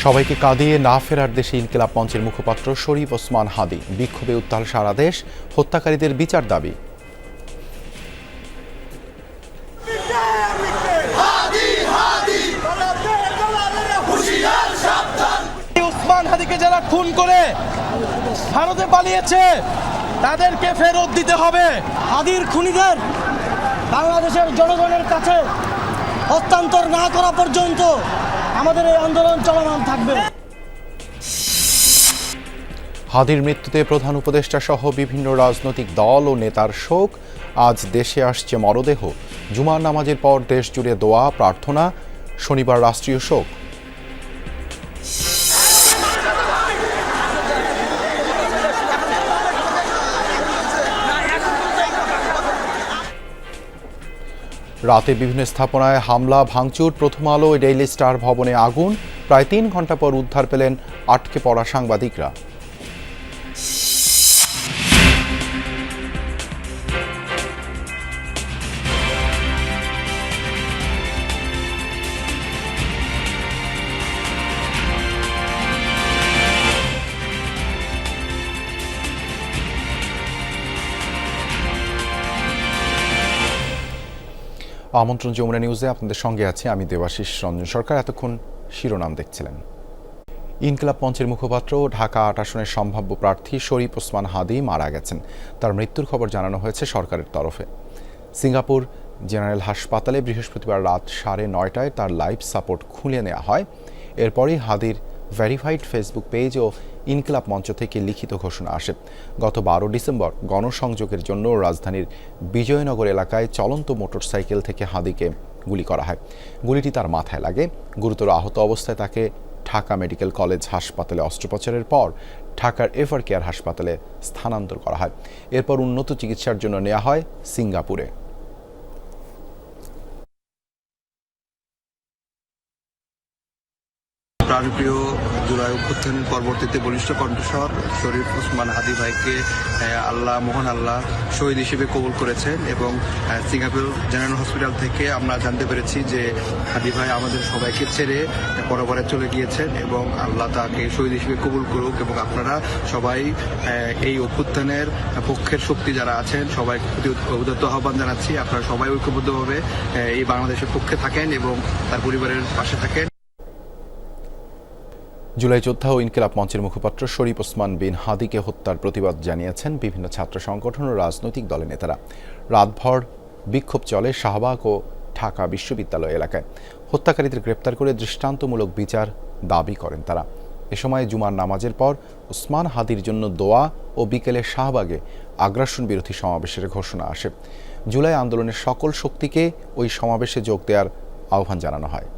সবাইকে কাঁদিয়ে না ফেরার দেশে ইনকিলাব মঞ্চের মুখপাত্র শরীফ ওসমান হাদি। বিক্ষোভে উত্তাল সারা দেশ, হত্যাকারীদের বিচার দাবি। ওসমান হাদিকে যারা খুন করে ভারতে পালিয়েছে তাদেরকে ফেরত দিতে হবে। হাদির খুনিদের বাংলাদেশের জনগণের কাছে হস্তান্তর না করা পর্যন্ত আমাদের এই আন্দোলন চলমান থাকবে। হাদির মৃত্যুতে প্রধান উপদেষ্টা সহ বিভিন্ন রাজনৈতিক দল ও নেতার শোক। আজ দেশে আসছে মরদেহ। জুমার নামাজের পর দেশ জুড়ে দোয়া প্রার্থনা। শনিবার রাষ্ট্রীয় শোক। রাতে বিভিন্ন স্থাপনায় হামলা ভাঙচুর। প্রথম আলো ও ডেইলি স্টার ভবনে আগুন। প্রায় 3 ঘন্টা পর উদ্ধার পেলেন আটকে পড়া সাংবাদিকরা। আমন্ত্রণ যমুনা নিউজে আপনাদের সঙ্গে আছি আমি দেবাশিস রঞ্জন সরকার। এতক্ষণ শিরোনাম দেখছিলেন। ইনকিলাব মঞ্চের মুখপাত্র ঢাকা ৮ আসনের সম্ভাব্য প্রার্থী শরীফ ওসমান হাদি মারা গেছেন। তার মৃত্যুর খবর জানানো হয়েছে সরকারের তরফে। সিঙ্গাপুর জেনারেল হাসপাতালে বৃহস্পতিবার রাত 9:30টায় তার লাইফ সাপোর্ট খুলে নেওয়া হয়। এরপরই হাদির ভেরিফাইড ফেসবুক পেজ ও ইনকিলাব মঞ্চ থেকে লিখিত ঘোষণা আসে। গত 12 ডিসেম্বর গণসংযোগের জন্য রাজধানীর বিজয়নগর এলাকায় চলন্ত মোটরসাইকেল থেকে হাদিকে গুলি করা হয়। গুলিটি তার মাথায় লাগে। গুরুতর আহত অবস্থায় তাকে ঢাকা মেডিকেল কলেজ হাসপাতালে অস্ত্রোপচারের পর ঢাকার এভার কেয়ার হাসপাতালে স্থানান্তর করা হয়। এরপর উন্নত চিকিৎসার জন্য নেওয়া হয় সিঙ্গাপুরে। প্রাণপ্রিয় জুলাই অভ্যুত্থানের পরবর্তীতে বলিষ্ঠ কণ্ঠস্বর শরীফ ওসমান হাদি ভাইকে মহান আল্লাহ শহীদ হিসেবে কবুল করেছেন এবং সিঙ্গাপুর জেনারেল হসপিটাল থেকে আমরা জানতে পেরেছি যে হাদি ভাই আমাদের সবাইকে ছেড়ে পরবারে চলে গিয়েছেন এবং আল্লাহ তাকে শহীদ হিসেবে কবুল করুক। এবং আপনারা সবাই এই অভ্যুত্থানের পক্ষের শক্তি যারা আছেন সবাই উদাত্ত আহ্বান জানাচ্ছি, আপনারা সবাই ঐক্যবদ্ধভাবে এই বাংলাদেশের পক্ষে থাকেন এবং তার পরিবারের পাশে থাকেন। জুলাই যোদ্ধা ও ইনকিলাব মঞ্চের মুখপাত্র শরীফ ওসমান বিন হাদিকে হত্যার প্রতিবাদ জানিয়েছেন বিভিন্ন ছাত্র সংগঠন ও রাজনৈতিক দলের নেতারা। রাতভর বিক্ষোভ চলে শাহবাগ ও ঢাকা বিশ্ববিদ্যালয় এলাকায়। হত্যাকারীদের গ্রেপ্তার করে দৃষ্টান্তমূলক বিচার দাবি করেন তারা। এ সময় জুমার নামাজের পর ওসমান হাদির জন্য দোয়া ও বিকেলে শাহবাগে আগ্রাসন বিরোধী সমাবেশের ঘোষণা আসে। জুলাই আন্দোলনের সকল শক্তিকে ওই সমাবেশে যোগ দেওয়ার আহ্বান জানানো হয়।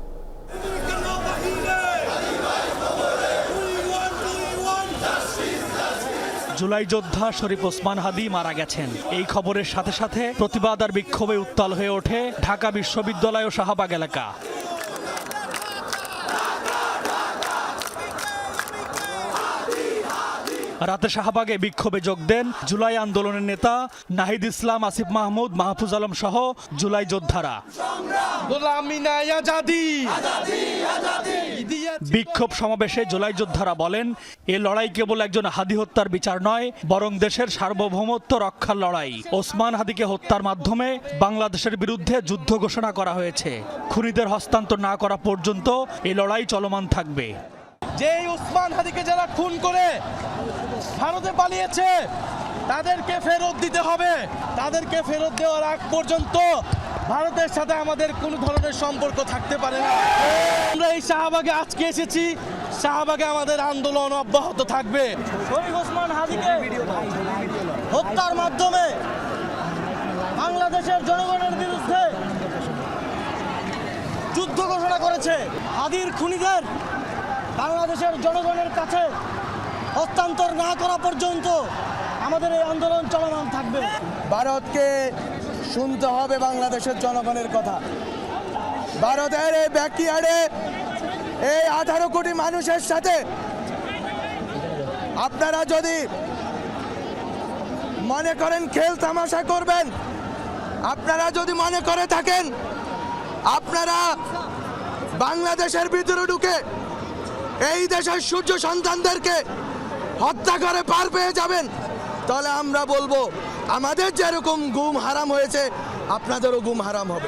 জুলাই যোদ্ধা শরীফ ওসমান হাদি মারা গেছেন। এই খবরের সাথে সাথে প্রতিবাদ আর বিক্ষোভে উত্তাল হয়ে ওঠে ঢাকা বিশ্ববিদ্যালয় ও শাহবাগ এলাকা। রাতে শাহবাগে বিক্ষোভে যোগ দেন জুলাই আন্দোলনের নেতা নাহিদ ইসলাম, আসিফ মাহমুদ, মাহফুজ আলম সহ জুলাই যোদ্ধারা। বিক্ষোভ সমাবেশে জুলাই যোদ্ধারা বলেন, এ লড়াই কেবল একজন হাদি হত্যার বিচার নয়, বরং দেশের সার্বভৌমত্ব রক্ষার লড়াই। ওসমান হাদিকে হত্যার মাধ্যমে বাংলাদেশের বিরুদ্ধে যুদ্ধ ঘোষণা করা হয়েছে। খুনিদের হস্তান্তর না করা পর্যন্ত এই লড়াই চলমান থাকবে। যেই ওসমান হাদিকে যারা খুন করে ভারতে পালিয়েছে তাদেরকে ফেরত দিতে হবে। তাদেরকে ফেরত দেওয়ার আগ পর্যন্ত ভারতের সাথে আমাদের কোনো ধরনের সম্পর্ক থাকতে পারে না। আমরা এই শাহবাগে আজকে এসেছি, শাহবাগে আমাদের আন্দোলন অব্যাহত থাকবে। শরীফ ওসমান হাদিকে হত্যার মাধ্যমে বাংলাদেশের জনগণের বিরুদ্ধে যুদ্ধ ঘোষণা করেছে। হাদির খুনিদের বাংলাদেশের জনগণের কাছে হস্তান্তর না করা পর্যন্ত আমাদের এই আন্দোলন চলমান থাকবে। ভারতকে শুনতে হবে বাংলাদেশের জনগণের কথা। ভারতের এই ব্যাকইয়ার্ডে এই 18 কোটি মানুষের সাথে আপনারা যদি মনে করেন খেল তামাশা করবেন, আপনারা যদি মনে করে থাকেন আপনারা বাংলাদেশের ভিতরে ঢুকে এই দেশের সূর্য সন্তানদেরকে হত্যা করে পার পেয়ে যাবেন, তাহলে আমরা বলবো আমাদের যেরকম গুম হারাম হয়েছে আপনাদেরও গুম হারাম হবে।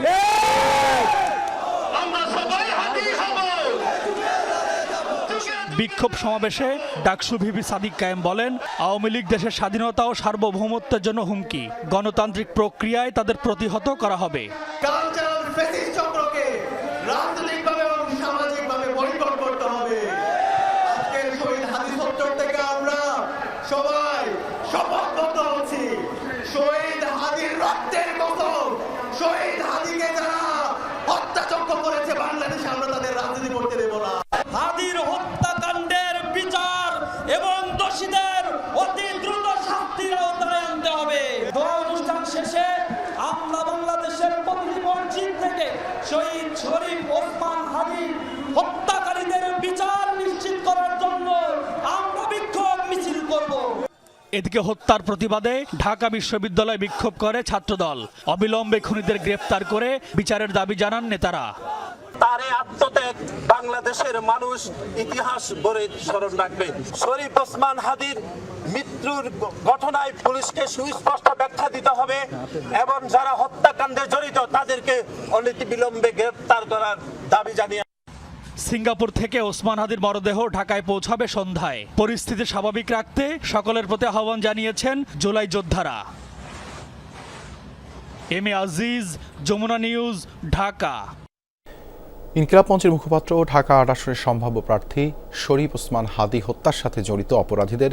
বিক্ষোভ সমাবেশে ডাকসু ভিপি সাদিক কায়েম বলেন, আওয়ামী লীগ দেশের স্বাধীনতা ও সার্বভৌমত্বের জন্য হুমকি, গণতান্ত্রিক প্রক্রিয়ায় তাদের প্রতিহত করা হবে। কালচারাল ফ্যাসিস্ট চক্রকে রাজনৈতিকভাবে এবং সামাজিকভাবে বয়কট করতে হবে। আজকের শহীদ হাদি সত্তর থেকে আমরা সবাই শপথবদ্ধ হচ্ছি, শহীদ হাদির রক্তের কসম, শহীদ হাদিকে যারা হত্যাযজ্ঞ করেছে বাংলাদেশে আমরা তাদের রাজনীতি করতে দেব না। হাদির হত্যাকাণ্ডের বিচার এবং দোষীদের অতি দ্রুত শাস্তির আওতায় আনতে হবে। দোয়া অনুষ্ঠান শেষে আমরা বাংলাদেশের প্রতিটি মসজিদ থেকে শহীদ শরীফ ওসমান হাদি হত্যাকারীদের বিচার নিশ্চিত করার জন্য আমরা বিক্ষোভ মিছিল করব। এদিকে হত্যার প্রতিবাদে ঢাকা বিশ্ববিদ্যালয়ে বিক্ষোভ করে ছাত্রদল। অবিলম্বে খুনিদের গ্রেফতার করে বিচারের দাবি জানান নেতারা। তার এই আত্মত্যাগ বাংলাদেশের মানুষ ইতিহাস গড়ে স্মরণ রাখবে। শরীফ ওসমান হাদির মৃত্যুর ঘটনায় পুলিশকে সুস্পষ্ট ব্যাখ্যা দিতে হবে এবং যারা হত্যাকাণ্ডে জড়িত তাদেরকে অনতিবিলম্বে গ্রেফতার করার দাবি জানিয়ে সিঙ্গাপুর থেকে ওসমান হাদির মরদেহ ঢাকায় পৌঁছাবে সন্ধ্যায়। পরিস্থিতি স্বাভাবিক রাখতে সকলের প্রতি আহ্বান জানিয়েছেন জুলাই যোদ্ধারা। M A Aziz, Jamuna news, Dhaka. ইনকিলাব মঞ্চের মুখপাত্র ঢাকা ৮ আসনের সম্ভাব্য প্রার্থী শরীফ ওসমান হাদি হত্যার সাথে জড়িত অপরাধীদের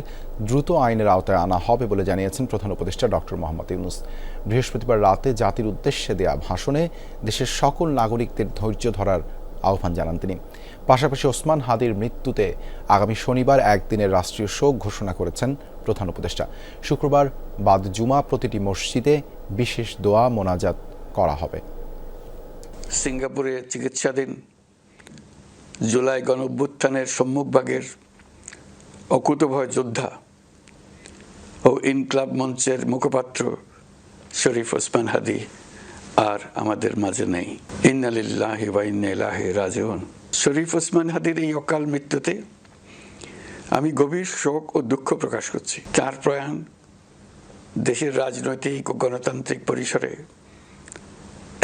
দ্রুত আইনের আওতায় আনা হবে বলে জানিয়েছেন প্রধান উপদেষ্টা ডক্টর মোহাম্মদ ইউনূস। বৃহস্পতিবার রাতে জাতির উদ্দেশ্যে দেয়া ভাষণে দেশের সকল নাগরিকদের ধৈর্য ধরার আহ্বান জানান তিনি। পাশাপাশি ওসমান হাদির মৃত্যুতে আগামী শনিবার একদিনের রাষ্ট্রীয় শোক ঘোষণা করেছেন প্রধান উপদেষ্টা। শুক্রবার বাদ জুমা প্রতিটি মসজিদে বিশেষ দোয়া মোনাজাত করা হবে। সিঙ্গাপুরে চিকিৎসাধীন জুলাই গণঅভ্যুত্থানের সম্মুখভাগের অকুতোভয় যোদ্ধা ও ইনকিলাব মঞ্চের মুখপাত্র শরীফ ওসমান হাদি আর আমাদের মাঝে নেই। ইন্না লিল্লাহি ওয়া ইন্না ইলাইহি রাজিউন। শরীফ ওসমান হাদির এই অকাল মৃত্যুতে আমি গভীর শোক ও দুঃখ প্রকাশ করছি। তার প্রয়াণ দেশের রাজনৈতিক ও গণতান্ত্রিক পরিসরে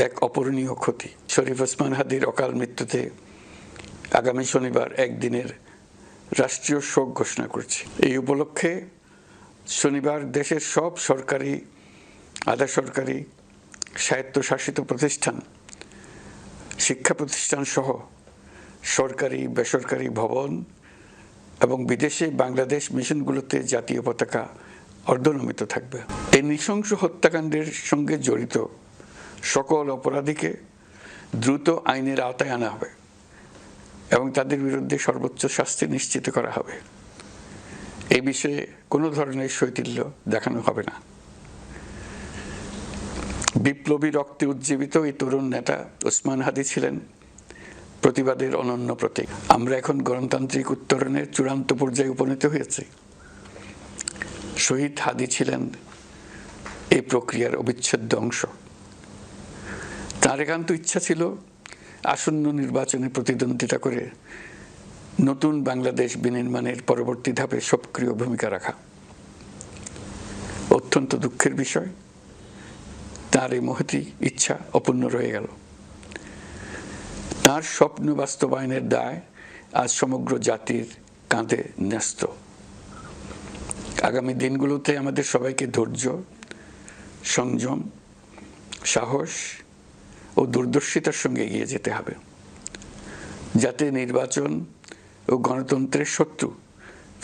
এক অপূরণীয় ক্ষতি। শরীফ ওসমান হাদির অকাল মৃত্যুতে আগামী শনিবার একদিনের রাষ্ট্রীয় শোক ঘোষণা করছি। এই উপলক্ষে শনিবার দেশের সব সরকারি, আধা সরকারি, স্বায়ত্তশাসিত প্রতিষ্ঠান, শিক্ষা প্রতিষ্ঠান সহ সরকারি বেসরকারি ভবন এবং বিদেশে বাংলাদেশ মিশনগুলোতে জাতীয় পতাকা অর্ধনমিত থাকবে। এই নৃশংস হত্যাকাণ্ডের সঙ্গে জড়িত সকল অপরাধীকে দ্রুত আইনের আওতায় আনা হবে এবং তাদের বিরুদ্ধে সর্বোচ্চ শাস্তি নিশ্চিত করা হবে। এই বিষয়ে কোনো ধরনের শৈথিল্য দেখানো হবে না। বিপ্লবী রক্তে উজ্জীবিত এই তরুণ নেতা ওসমান হাদি ছিলেন প্রতিবাদের অনন্য প্রতীক। আমরা এখন গণতান্ত্রিক উত্তরণের চূড়ান্ত পর্যায়ে উপনীত হয়েছি। শহীদ হাদি ছিলেন এই প্রক্রিয়ার অবিচ্ছেদ্য অংশ। তার একান্ত ইচ্ছা ছিল আসন্ন নির্বাচনে প্রতিদ্বন্দ্বিতা করে নতুন বাংলাদেশ বিনির্মাণের পরবর্তী ধাপে সক্রিয় ভূমিকা রাখা। অত্যন্ত দুঃখের বিষয়, তার এই মহতী ইচ্ছা অপূর্ণ রয়ে গেল। তার স্বপ্ন বাস্তবায়নের দায় আজ সমগ্র জাতির কাঁধে ন্যস্ত। আগামী দিনগুলোতে আমাদের সবাইকে ধৈর্য, সংযম, সাহস ও দূরদর্শিতার সঙ্গে এগিয়ে যেতে হবে, যাতে নির্বাচন ও গণতন্ত্রের শত্রু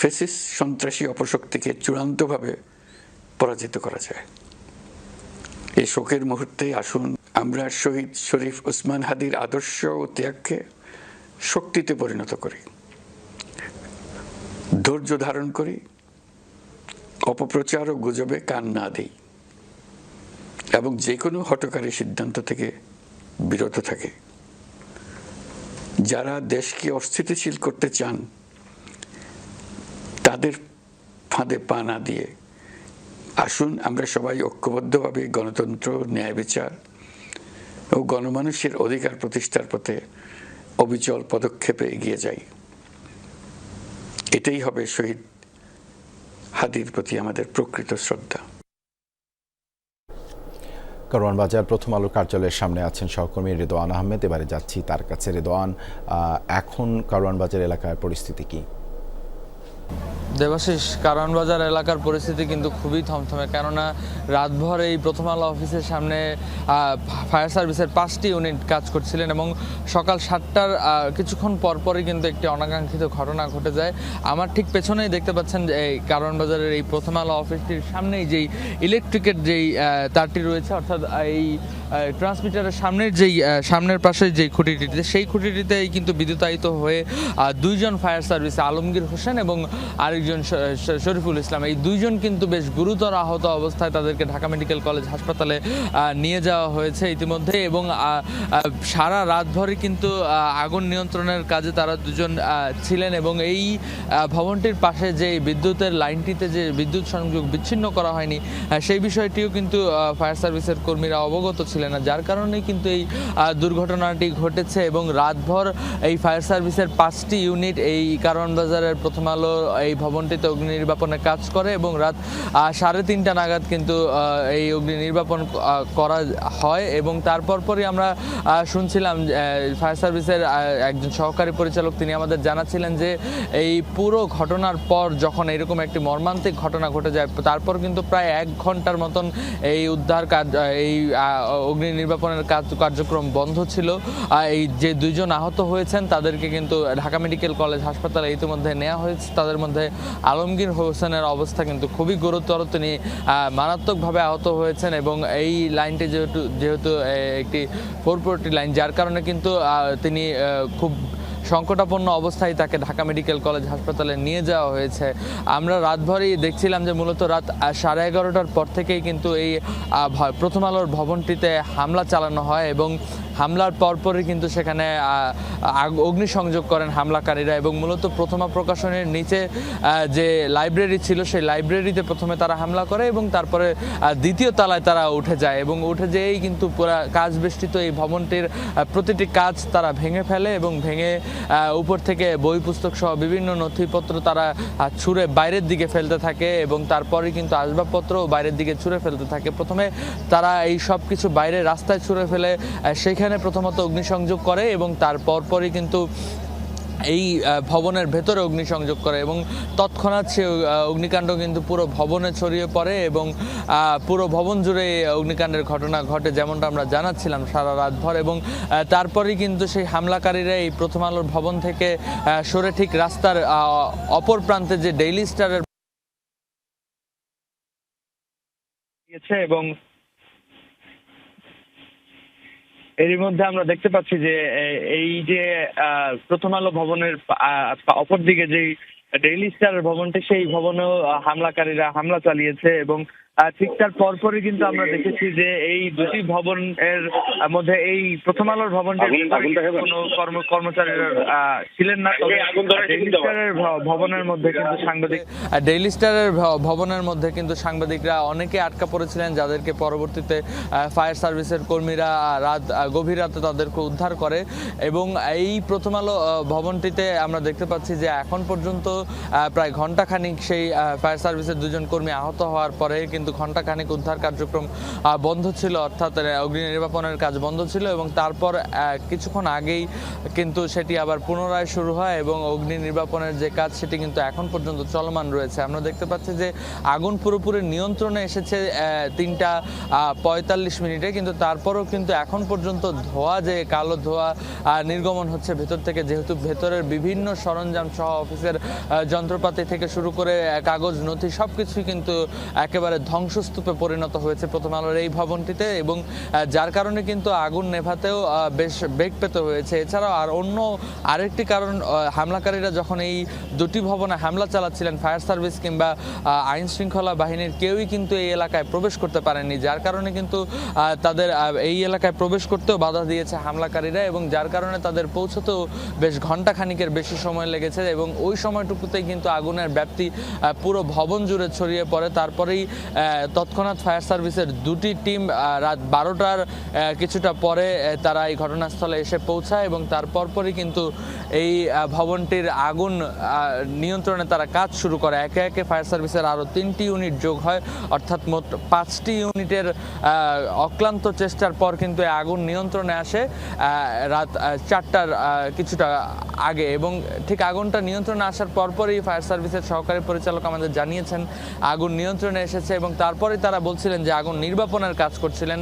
ফ্যাসিস্ট সন্ত্রাসী অপশক্তিকে চূড়ান্তভাবে পরাজিত করা যায়। এই শোকের মুহূর্তে আসুন আমরা শহীদ শরীফ ওসমান হাদির আদর্শ ও ত্যাগকে শক্তিতে পরিণত করি, ধৈর্য ধারণ করি, অপপ্রচার ও গুজবে কান না দেই এবং যে কোনো হঠকারী সিদ্ধান্ত থেকে বিরত থাকে। যারা দেশকে অস্থিতিশীল করতে চান তাদের ফাঁদে পা না দিয়ে আসুন আমরা সবাই ঐক্যবদ্ধভাবে গণতন্ত্র, ন্যায় বিচার ও গণমানুষের অধিকার প্রতিষ্ঠার পথে অবিচল পদক্ষেপে এগিয়ে যাই। এটাই হবে শহীদ হাদির প্রতি আমাদের প্রকৃত শ্রদ্ধা। কারওয়ান বাজার প্রথম আলো কার্যালয়ের সামনে আছেন সহকর্মী রেদওয়ান আহমেদ। এবারে যাচ্ছি তার কাছে। রেদওয়ান, এখন কারওয়ান বাজার এলাকার পরিস্থিতি কি? দেবাশিস, কারওয়ান বাজার এলাকার পরিস্থিতি কিন্তু খুবই থমথমে, কেননা রাতভর এই প্রথম আলো অফিসের সামনে ফায়ার সার্ভিসের 5টি ইউনিট কাজ করছিলেন এবং সকাল 7টার কিছুক্ষণ পরপরই কিন্তু একটি অনাকাঙ্ক্ষিত ঘটনা ঘটে যায়। আমার ঠিক পেছনেই দেখতে পাচ্ছেন যে এই কারওয়ান বাজারের এই প্রথম আলো অফিসটির সামনেই যেই ইলেকট্রিকের যেই তারটি রয়েছে, অর্থাৎ এই ট্রান্সমিটারের সামনের পাশে যেই খুঁটিটিতে, সেই খুঁটিটিতেই কিন্তু বিদ্যুতায়িত হয়ে 2জন ফায়ার সার্ভিস, আলমগীর হোসেন এবং আরেকজন শরীফুল ইসলাম, এই 2জন কিন্তু বেশ গুরুতর আহত অবস্থায় তাদেরকে ঢাকা মেডিকেল কলেজ হাসপাতালে নিয়ে যাওয়া হয়েছে ইতিমধ্যে। এবং সারা রাতভরই কিন্তু আগুন নিয়ন্ত্রণের কাজে তারা 2জন ছিলেন এবং এই ভবনটির পাশে যে বিদ্যুতের লাইনটিতে যে বিদ্যুৎ সংযোগ বিচ্ছিন্ন করা হয়নি, সেই বিষয়টিও কিন্তু ফায়ার সার্ভিসের কর্মীরা অবগত ছিলেন না, যার কারণেই কিন্তু এই দুর্ঘটনাটি ঘটেছে। এবং রাতভর এই ফায়ার সার্ভিসের 5টি ইউনিট এই কারওয়ান বাজারের প্রথম আলো এই ভবনটিতে অগ্নি নির্বাপনের কাজ করে এবং রাত 3:30 নাগাদ কিন্তু এই অগ্নি নির্বাপন করা হয়। এবং তারপরই আমরা শুনছিলাম ফায়ার সার্ভিসের একজন সহকারী পরিচালক, তিনি আমাদের জানাচ্ছিলেন যে এই পুরো ঘটনার পর যখন এরকম একটি মর্মান্তিক ঘটনা ঘটে যায়, তারপর কিন্তু প্রায় 1 ঘন্টার মতন এই উদ্ধার কাজ, এই অগ্নি নির্বাপনের কার্যক্রম বন্ধ ছিল। এই যে 2জন আহত হয়েছেন তাদেরকে কিন্তু ঢাকা মেডিকেল কলেজ হাসপাতালে ইতিমধ্যে নেওয়া হয়েছে। তাদের মধ্যে আলমগীর হোসেনের অবস্থা কিন্তু খুবই গুরুতর, তিনি মারাত্মকভাবে আহত হয়েছেন এবং এই লাইনটি যেহেতু একটি 440 লাইন, যার কারণে কিন্তু তিনি খুব সংকটাপন্ন অবস্থায় তাকে ঢাকা মেডিকেল কলেজ হাসপাতালে নিয়ে যাওয়া হয়েছে। আমরা রাতভরই দেখছিলাম যে মূলত রাত 11:30টার পর থেকেই কিন্তু এই প্রথম আলোর ভবনটিতে হামলা চালানো হয় এবং হামলার পরপরই কিন্তু সেখানে অগ্নিসংযোগ করেন হামলাকারীরা এবং মূলত প্রথমা প্রকাশনের নিচে যে লাইব্রেরি ছিল, সেই লাইব্রেরিতে প্রথমে তারা হামলা করে এবং তারপরে দ্বিতীয় তলায় তারা উঠে যায় এবং উঠে যেয়েই কিন্তু পুরা কাচ বেষ্টিত এই ভবনটির প্রতিটি কাচ তারা ভেঙে ফেলে এবং ভেঙে উপর থেকে বই পুস্তক সহ বিভিন্ন নথিপত্র তারা ছুঁড়ে বাইরের দিকে ফেলতে থাকে এবং তারপরে কিন্তু আসবাবপত্রও বাইরের দিকে ছুঁড়ে ফেলতে থাকে। প্রথমে তারা এই সব কিছু বাইরে রাস্তায় ছুঁড়ে ফেলে সেখানে প্রথমত অগ্নিসংযোগ করে এবং তারপরই কিন্তু এই ভবনের ভেতরে অগ্নিসংযোগ করে এবং তৎক্ষণাৎ সে অগ্নিকাণ্ড কিন্তু পুরো ভবনে ছড়িয়ে পড়ে এবং পুরো ভবন জুড়ে অগ্নিকাণ্ডের ঘটনা ঘটে, যেমনটা আমরা জানাচ্ছিলাম সারা রাতভর। এবং তারপরেই কিন্তু সেই হামলাকারীরা এই প্রথম আলোর ভবন থেকে সরে ঠিক রাস্তার অপর প্রান্তে যে ডেইলি স্টারের এবং এরই মধ্যে আমরা দেখতে পাচ্ছি যে এই যে প্রথম আলো ভবনের অপর দিকে যে ডেইলি স্টারের ভবনটি, সেই ভবনেও হামলাকারীরা হামলা চালিয়েছে এবং ঠিক তার পরপরই কিন্তু আমরা দেখেছি যে এই দুটি ভবনের মধ্যে এই প্রথম আলোর ভবনটির কোনো কর্মচারীরা ছিলেন না, তবে ডেইলি স্টারের ভবনের মধ্যে কিন্তু সাংবাদিকরা অনেকে আটকা পড়েছিলেন, যাদেরকে পরবর্তীতে ফায়ার সার্ভিসের কর্মীরা গভীর রাতে তাদেরকে উদ্ধার করে। এবং এই প্রথম আলো ভবনটিতে আমরা দেখতে পাচ্ছি যে এখন পর্যন্ত প্রায় ঘণ্টাখানিক সেই ফায়ার সার্ভিসের 2জন কর্মী আহত হওয়ার পরে কিন্তু ঘণ্টাখানিক উদ্ধার কার্যক্রম বন্ধ ছিল, অর্থাৎ অগ্নি নির্বাপনের কাজ বন্ধ ছিল এবং তারপর কিছুক্ষণ আগেই কিন্তু সেটি আবার পুনরায় শুরু হয় এবং অগ্নি নির্বাপনের যে কাজ সেটি কিন্তু এখন পর্যন্ত চলমান রয়েছে। আমরা দেখতে পাচ্ছি যে আগুন পুরোপুরি নিয়ন্ত্রণে এসেছে 3:45 মিনিটে, কিন্তু তারপরও কিন্তু এখন পর্যন্ত ধোঁয়া, যে কালো ধোঁয়া নির্গমন হচ্ছে ভেতর থেকে, যেহেতু ভেতরের বিভিন্ন সরঞ্জাম সহ অফিসের যন্ত্রপাতি থেকে শুরু করে কাগজ নথি সবকিছুই কিন্তু একেবারে ধ্বংসস্তূপে পরিণত হয়েছে প্রথম আলোর এই ভবনটিতে এবং যার কারণে কিন্তু আগুন নেভাতেও বেশ বেগ পেতে হয়েছে। এছাড়াও আর অন্য আরেকটি কারণ, হামলাকারীরা যখন এই দুটি ভবনে হামলা চালাচ্ছিলেন, ফায়ার সার্ভিস কিংবা আইন শৃঙ্খলা বাহিনীর কেউই কিন্তু এই এলাকায় প্রবেশ করতে পারেনি, যার কারণে কিন্তু তাদের এই এলাকায় প্রবেশ করতেও বাধা দিয়েছে হামলাকারীরা এবং যার কারণে তাদের পৌঁছতেও বেশ ঘণ্টাখানিকের বেশি সময় লেগেছে এবং ওই সময়টুকুতেই কিন্তু আগুনের ব্যাপ্তি পুরো ভবন জুড়ে ছড়িয়ে পড়ে। তারপরেই তৎক্ষণাৎ ফায়ার সার্ভিসের দুটি টিম রাত 12টার কিছুটা পরে তারা এই ঘটনাস্থলে এসে পৌঁছায় এবং তার পরপরই কিন্তু এই ভবনটির আগুন নিয়ন্ত্রণে তারা কাজ শুরু করে। একে একে ফায়ার সার্ভিসের আরও 3টি ইউনিট যোগ হয়, অর্থাৎ মোট 5টি ইউনিটের অক্লান্ত চেষ্টার পর কিন্তু এই আগুন নিয়ন্ত্রণে আসে রাত 4টার কিছুটা আগে। এবং ঠিক আগুনটা নিয়ন্ত্রণে আসার পরপরই ফায়ার সার্ভিসের সহকারী পরিচালক আমাদের জানিয়েছেন আগুন নিয়ন্ত্রণে এসেছে এবং তারপরেই তারা বলছিলেন যে আগুন নির্বাপনের কাজ করছিলেন।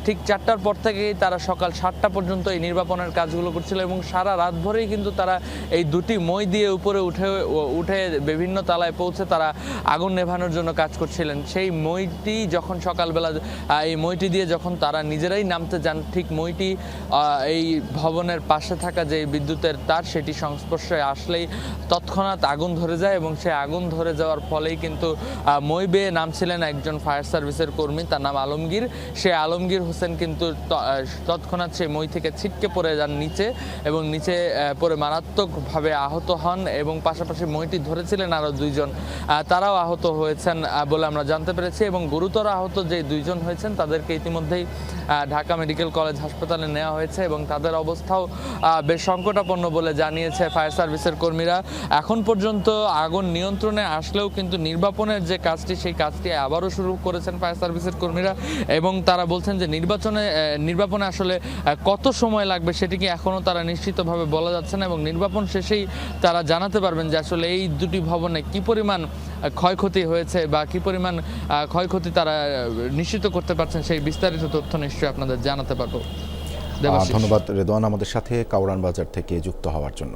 ঠিক 4টার পর থেকেই তারা সকাল 7টা পর্যন্ত এই নির্বাপনের কাজগুলো করছিল এবং সারা রাত ভরেই কিন্তু তারা এই দুটি মই দিয়ে উপরে উঠে বিভিন্ন তালায় পৌঁছে তারা আগুন নেভানোর জন্য কাজ করছিলেন। সেই মইটি যখন সকালবেলা এই মইটি দিয়ে যখন তারা নিজেরাই নামতে যান, ঠিক মইটি এই ভবনের পাশে থাকা যে বিদ্যুতের তার সেটি সংস্পর্শে আসলেই তৎক্ষণাৎ আগুন ধরে যায় এবং সেই আগুন ধরে যাওয়ার ফলেই কিন্তু মই বেয়ে নামছিলেন একজন ফায়ার সার্ভিসের কর্মী, তার নাম আলমগীর। সে আলমগীর হোসেন কিন্তু তৎক্ষণাৎ সেই মই থেকে ছিটকে পড়ে যান নিচে এবং নিচে পড়ে মারাত্মকভাবে আহত হন এবং পাশাপাশি মইটি ধরেছিলেন আরও 2 জন, তারাও আহত হয়েছেন বলে আমরা জানতে পেরেছি এবং গুরুতর আহত যে 2 জন হয়েছেন তাদেরকে ইতিমধ্যেই ঢাকা মেডিকেল কলেজ হাসপাতালে নেওয়া হয়েছে এবং তাদের অবস্থাও বেশ সংকটাপন্ন বলে জানিয়েছে ফায়ার সার্ভিসের কর্মীরা। এখন পর্যন্ত আগুন নিয়ন্ত্রণে আসলেও কিন্তু নির্বাপনের যে কাজটি সেই কাজটি আবারও শুরু করেছেন ফায়ার সার্ভিসের কর্মীরা এবং তারা বলছেন যে নির্বাপনে আসলে কত সময় লাগবে সেটি কি এখনও তারা নিশ্চিতভাবে বলা যাচ্ছে না এবং নির্বাপন শেষেই তারা জানাতে পারবেন যে আসলে এই দুটি ভবনে কি পরিমাণ ক্ষয়ক্ষতি হয়েছে বা কি পরিমাণ ক্ষয়ক্ষতি তারা নিশ্চিত করতে পারছেন সেই বিস্তারিত তথ্য নিশ্চয়ই আপনাদের জানাতে পারবো। ধন্যবাদ রেদওয়ান আমাদের সাথে কাউরান বাজার থেকে যুক্ত হওয়ার জন্য।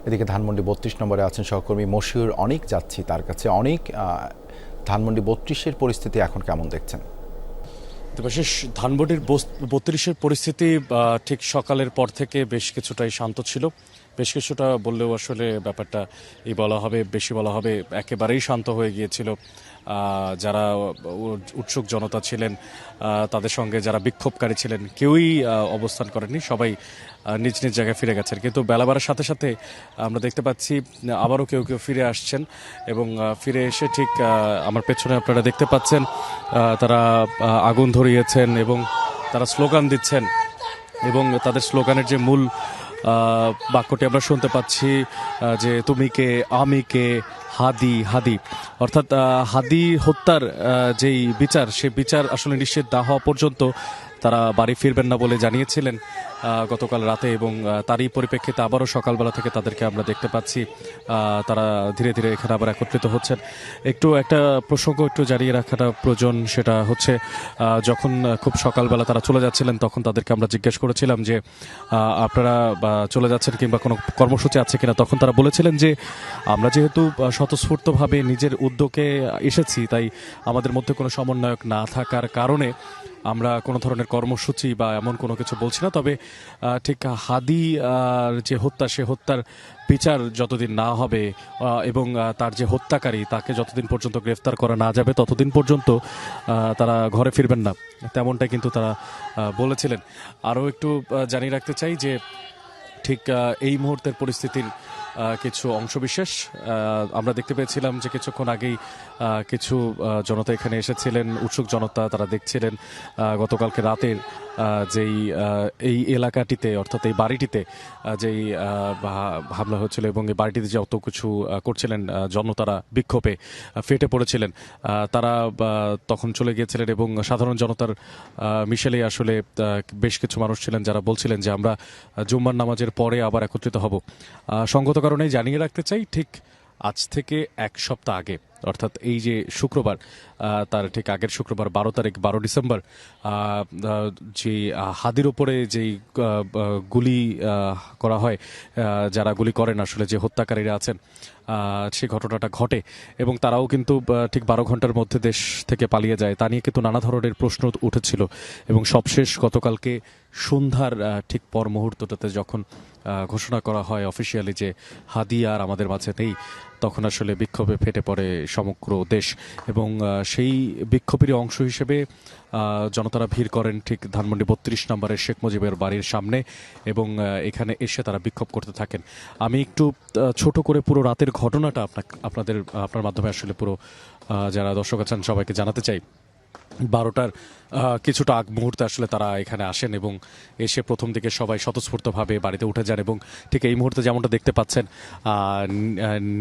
এদিকে ধানমন্ডি 32 নম্বরে আছেন সহকর্মী মশিউর অনেক, যাচ্ছি তার কাছে। অনেক, ধানমন্ডি 32-এর পরিস্থিতি এখন কেমন দেখছেন? দেবাশিস, ধানমন্ডির 32-এর পরিস্থিতি ঠিক সকালের পর থেকে বেশ কিছুটাই শান্ত ছিল। বেশ কিছুটা বললেও আসলে ব্যাপারটা বলা হবে, বেশি বলা হবে, একেবারেই শান্ত হয়ে গিয়েছিল। যারা উৎসুক জনতা ছিলেন, তাদের সঙ্গে যারা বিক্ষোভকারী ছিলেন, কেউই অবস্থান করেননি, সবাই নিজ নিজ জায়গায় ফিরে গেছেন। কিন্তু বেলা বাড়ার সাথে সাথে আমরা দেখতে পাচ্ছি আবারও কেউ কেউ ফিরে আসছেন এবং ফিরে এসে ঠিক আমার পেছনে আপনারা দেখতে পাচ্ছেন তারা আগুন ধরিয়েছেন এবং তারা স্লোগান দিচ্ছেন এবং তাদের স্লোগানের যে মূল বাক্যটি আমরা শুনতে পাচ্ছি যে তুমি কে, আমি কে, হাদি হাদি, অর্থাৎ হাদি হত্যার যেই বিচার, সেই বিচার আসলে নিশ্চিত না হওয়া পর্যন্ত তারা বাড়ি ফিরবেন না বলে জানিয়েছিলেন গতকাল রাতে এবং তারই পরিপ্রেক্ষিতে আবারও সকালবেলা থেকে তাদেরকে আমরা দেখতে পাচ্ছি তারা ধীরে ধীরে এখানে আবার একত্রিত হচ্ছেন। একটা প্রসঙ্গ একটু জানিয়ে রাখাটা প্রয়োজন, সেটা হচ্ছে যখন খুব সকালবেলা তারা চলে যাচ্ছিলেন তখন তাদেরকে আমরা জিজ্ঞেস করেছিলাম যে আপনারা চলে যাচ্ছেন কিংবা কোনো কর্মসূচি আছে কিনা। তখন তারা বলেছিলেন যে আমরা যেহেতু স্বতঃস্ফূর্তভাবে নিজের উদ্যোগে এসেছি, তাই আমাদের মধ্যে কোনো সমন্বয়ক না থাকার কারণে আমরা কোনো ধরনের কর্মসূচি বা এমন কোনো কিছু বলছি না। তবে ঠিক হাদি যে হত্যা, সে হত্যার বিচার যতদিন না হবে এবং তার যে হত্যাকারী তাকে যতদিন পর্যন্ত গ্রেফতার করা না যাবে ততদিন পর্যন্ত তারা ঘরে ফিরবেন না, তেমনটাই কিন্তু তারা বলেছিলেন। আরও একটু জানিয়ে রাখতে চাই যে ঠিক এই মুহূর্তের পরিস্থিতির কিছু অংশবিশেষ আমরা দেখতে পেয়েছিলাম যে কিছুক্ষণ আগেই কিছু জনতা এখানে এসেছিলেন, উৎসুক জনতা, তারা দেখছিলেন গতকালকে রাতের যেই এই এলাকাটিতে অর্থাৎ এই বাড়িটিতে যেই হামলা হয়েছিল এবং এই বাড়িটিতে যে অত কিছু করছিলেন জনতারা বিক্ষোভে ফেটে পড়েছিলেন, তারা তখন চলে গিয়েছিলেন এবং সাধারণ জনতার মিশেলেই আসলে বেশ কিছু মানুষ ছিলেন যারা বলছিলেন যে আমরা জুম্মার নামাজের পরে আবার একত্রিত হব। সঙ্গত কারণে জানিয়ে রাখতে চাই ঠিক আজ থেকে 1 সপ্তাহ আগে, অর্থাৎ এই যে শুক্রবার, তার ঠিক আগের শুক্রবার 12 তারিখ 12 ডিসেম্বর যে হাদির ওপরে যেই গুলি করা হয়, যারা গুলি করেন আসলে যে হত্যাকারীরা আছেন, সেই ঘটনাটা ঘটে এবং তারাও কিন্তু ঠিক 12 ঘন্টার মধ্যে দেশ থেকে পালিয়ে যায়। তা নিয়ে কিন্তু নানা ধরনের প্রশ্ন উঠেছিল এবং সবশেষ গতকালকে সন্ধ্যার ঠিক পর মুহূর্তটাতে যখন ঘোষণা করা হয় অফিসিয়ালি যে হাদি আর আমাদের মাঝে নেই, তখন আসলে বিক্ষোভে ফেটে পড়ে সমগ্র দেশ এবং সেই বিক্ষোভেরই অংশ হিসেবে জনতারা ভিড় করেন ঠিক ধানমন্ডি ৩২ নম্বরের শেখ মুজিবের বাড়ির সামনে এবং এখানে এসে তারা বিক্ষোভ করতে থাকেন। আমি একটু ছোট করে পুরো রাতের ঘটনাটা আপনার মাধ্যমে আসলে পুরো যারা দর্শক আছেন সবাইকে জানাতে চাই। 12টার কিছুটা আগ মুহূর্তে আসলে তারা এখানে আসেন এবং এসে প্রথম দিকে সবাই স্বতঃস্ফূর্তভাবে বাড়িতে উঠে যান এবং ঠিক এই মুহূর্তে যেমনটা দেখতে পাচ্ছেন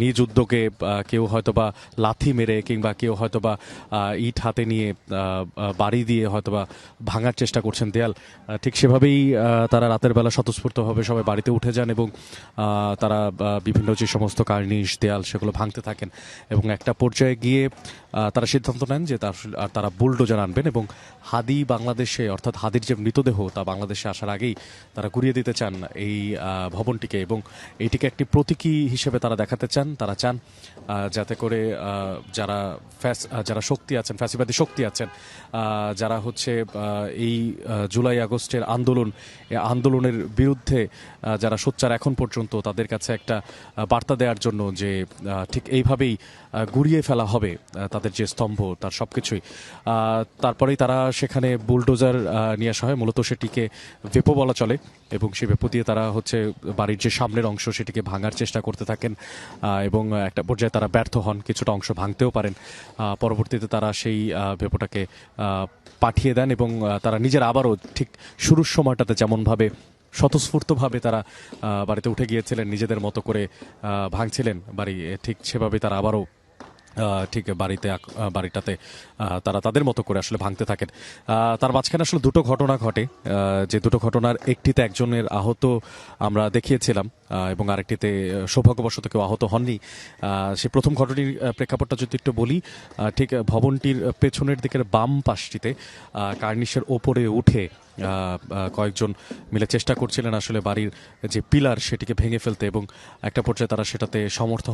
নিজ উদ্যোগে কেউ হয়তোবা লাথি মেরে কিংবা কেউ হয়তোবা ইট হাতে নিয়ে বাড়ি দিয়ে হয়তোবা ভাঙার চেষ্টা করছেন দেয়াল। ঠিক সেভাবেই তারা রাতের বেলা স্বতঃস্ফূর্তভাবে সবাই বাড়িতে উঠে যান এবং তারা বিভিন্ন যে সমস্ত কার্নিশ দেয়াল সেগুলো ভাঙতে থাকেন এবং একটা পর্যায়ে গিয়ে তারা সিদ্ধান্ত নেন যে তারা বুলডোজার আনবেন এবং হাদি বাংলাদেশে অর্থাৎ হাদির যে মৃতদেহ তা বাংলাদেশে আসার আগেই তারা গুড়িয়ে দিতে চান এই ভবনটিকে এবং এইটিকে একটি প্রতীকী হিসেবে তারা দেখাতে চান। তারা চান যাতে করে যারা শক্তি আছেন, ফ্যাসিবাদী শক্তি আছেন, যারা হচ্ছে এই জুলাই আগস্টের আন্দোলনের বিরুদ্ধে যারা সোচ্চার এখন পর্যন্ত, তাদের কাছে একটা বার্তা দেওয়ার জন্য যে ঠিক এইভাবেই গুড়িয়ে ফেলা হবে তাদের যে স্তম্ভ তার সবকিছুই। তারপরেই তারা সেখানে বুলডোজার নিয়ে আসা হয়, মূলত সেটিকে ভেপো বলা চলে এবং সেই ভেপো দিয়ে তারা হচ্ছে বাড়ির যে সামনের অংশ সেটিকে ভাঙার চেষ্টা করতে থাকেন এবং একটা পর্যায়ে তারা ব্যর্থ হন, কিছুটা অংশ ভাঙতেও পারেন। পরবর্তীতে তারা সেই ভেপোটাকে পাঠিয়ে দেন এবং তারা নিজের আবারও ঠিক শুরুর সময়টাতে যেমনভাবে স্বতঃস্ফূর্তভাবে তারা বাড়িতে উঠে গিয়েছিলেন, নিজেদের মতো করে ভাঙছিলেন বাড়ি, ঠিক সেভাবে তারা আবারও ঠিক বাড়িটাতে তারা তাদের মতো করে আসলে ভাঙতে থাকেন। তার মাঝখানে আসলে দুটো ঘটনা ঘটে, যে দুটো ঘটনার একটিতে একজনের আহত আমরা দেখিয়েছিলাম এবং আরেকটিতে সৌভাগ্যবশত কেউ আহত হননি। সেই প্রথম ঘটনার প্রেক্ষাপটটা যদি একটু বলি, ঠিক ভবনটির পেছনের দিকের বাম পাশটিতে কার্নিশের ওপরে উঠে কয়েকজন মিলে চেষ্টা করছিলেন আসলে বাড়ির যে পিলার সেটিকে ভেঙে ফেলতে এবং একটা পর্যায়ে তারা সেটাতে সমর্থ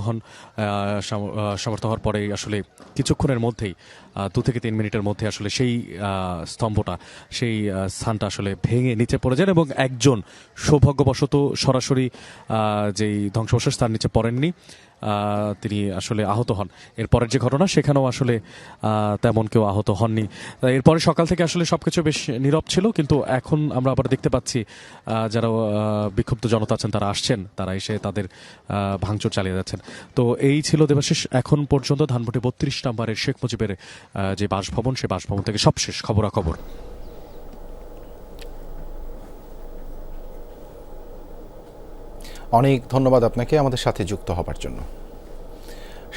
হওয়ার পরে আসলে কিছুক্ষণের মধ্যেই 2 থেকে 3 মিনিটের মধ্যে আসলে সেই স্তম্ভটা, সেই স্থানটা আসলে ভেঙে নিচে পড়ে যান এবং একজন সৌভাগ্যবশত সরাসরি যেই ধ্বংসাবশেষ তার নিচে পড়েননি, তিনি আসলে আহত হন। এরপরের যে ঘটনা সেখানেও আসলে তেমন কেউ আহত হননি। এরপরে সকাল থেকে আসলে সবকিছু বেশ নীরব ছিল, কিন্তু এখন আমরা আবার দেখতে পাচ্ছি যারা বিক্ষুব্ধ জনতা আছেন তারা আসছেন, তারা এসে তাদের ভাঙচুর চালিয়ে যাচ্ছেন। তো এই ছিল দেবাশিস এখন পর্যন্ত ধানমন্ডি ৩২ নম্বরের শেখ মুজিবের যে বাসভবন, সেই বাসভবন থেকে সবশেষ খবরাখবর। অনেক ধন্যবাদ আপনাকে আমাদের সাথে যুক্ত হবার জন্য।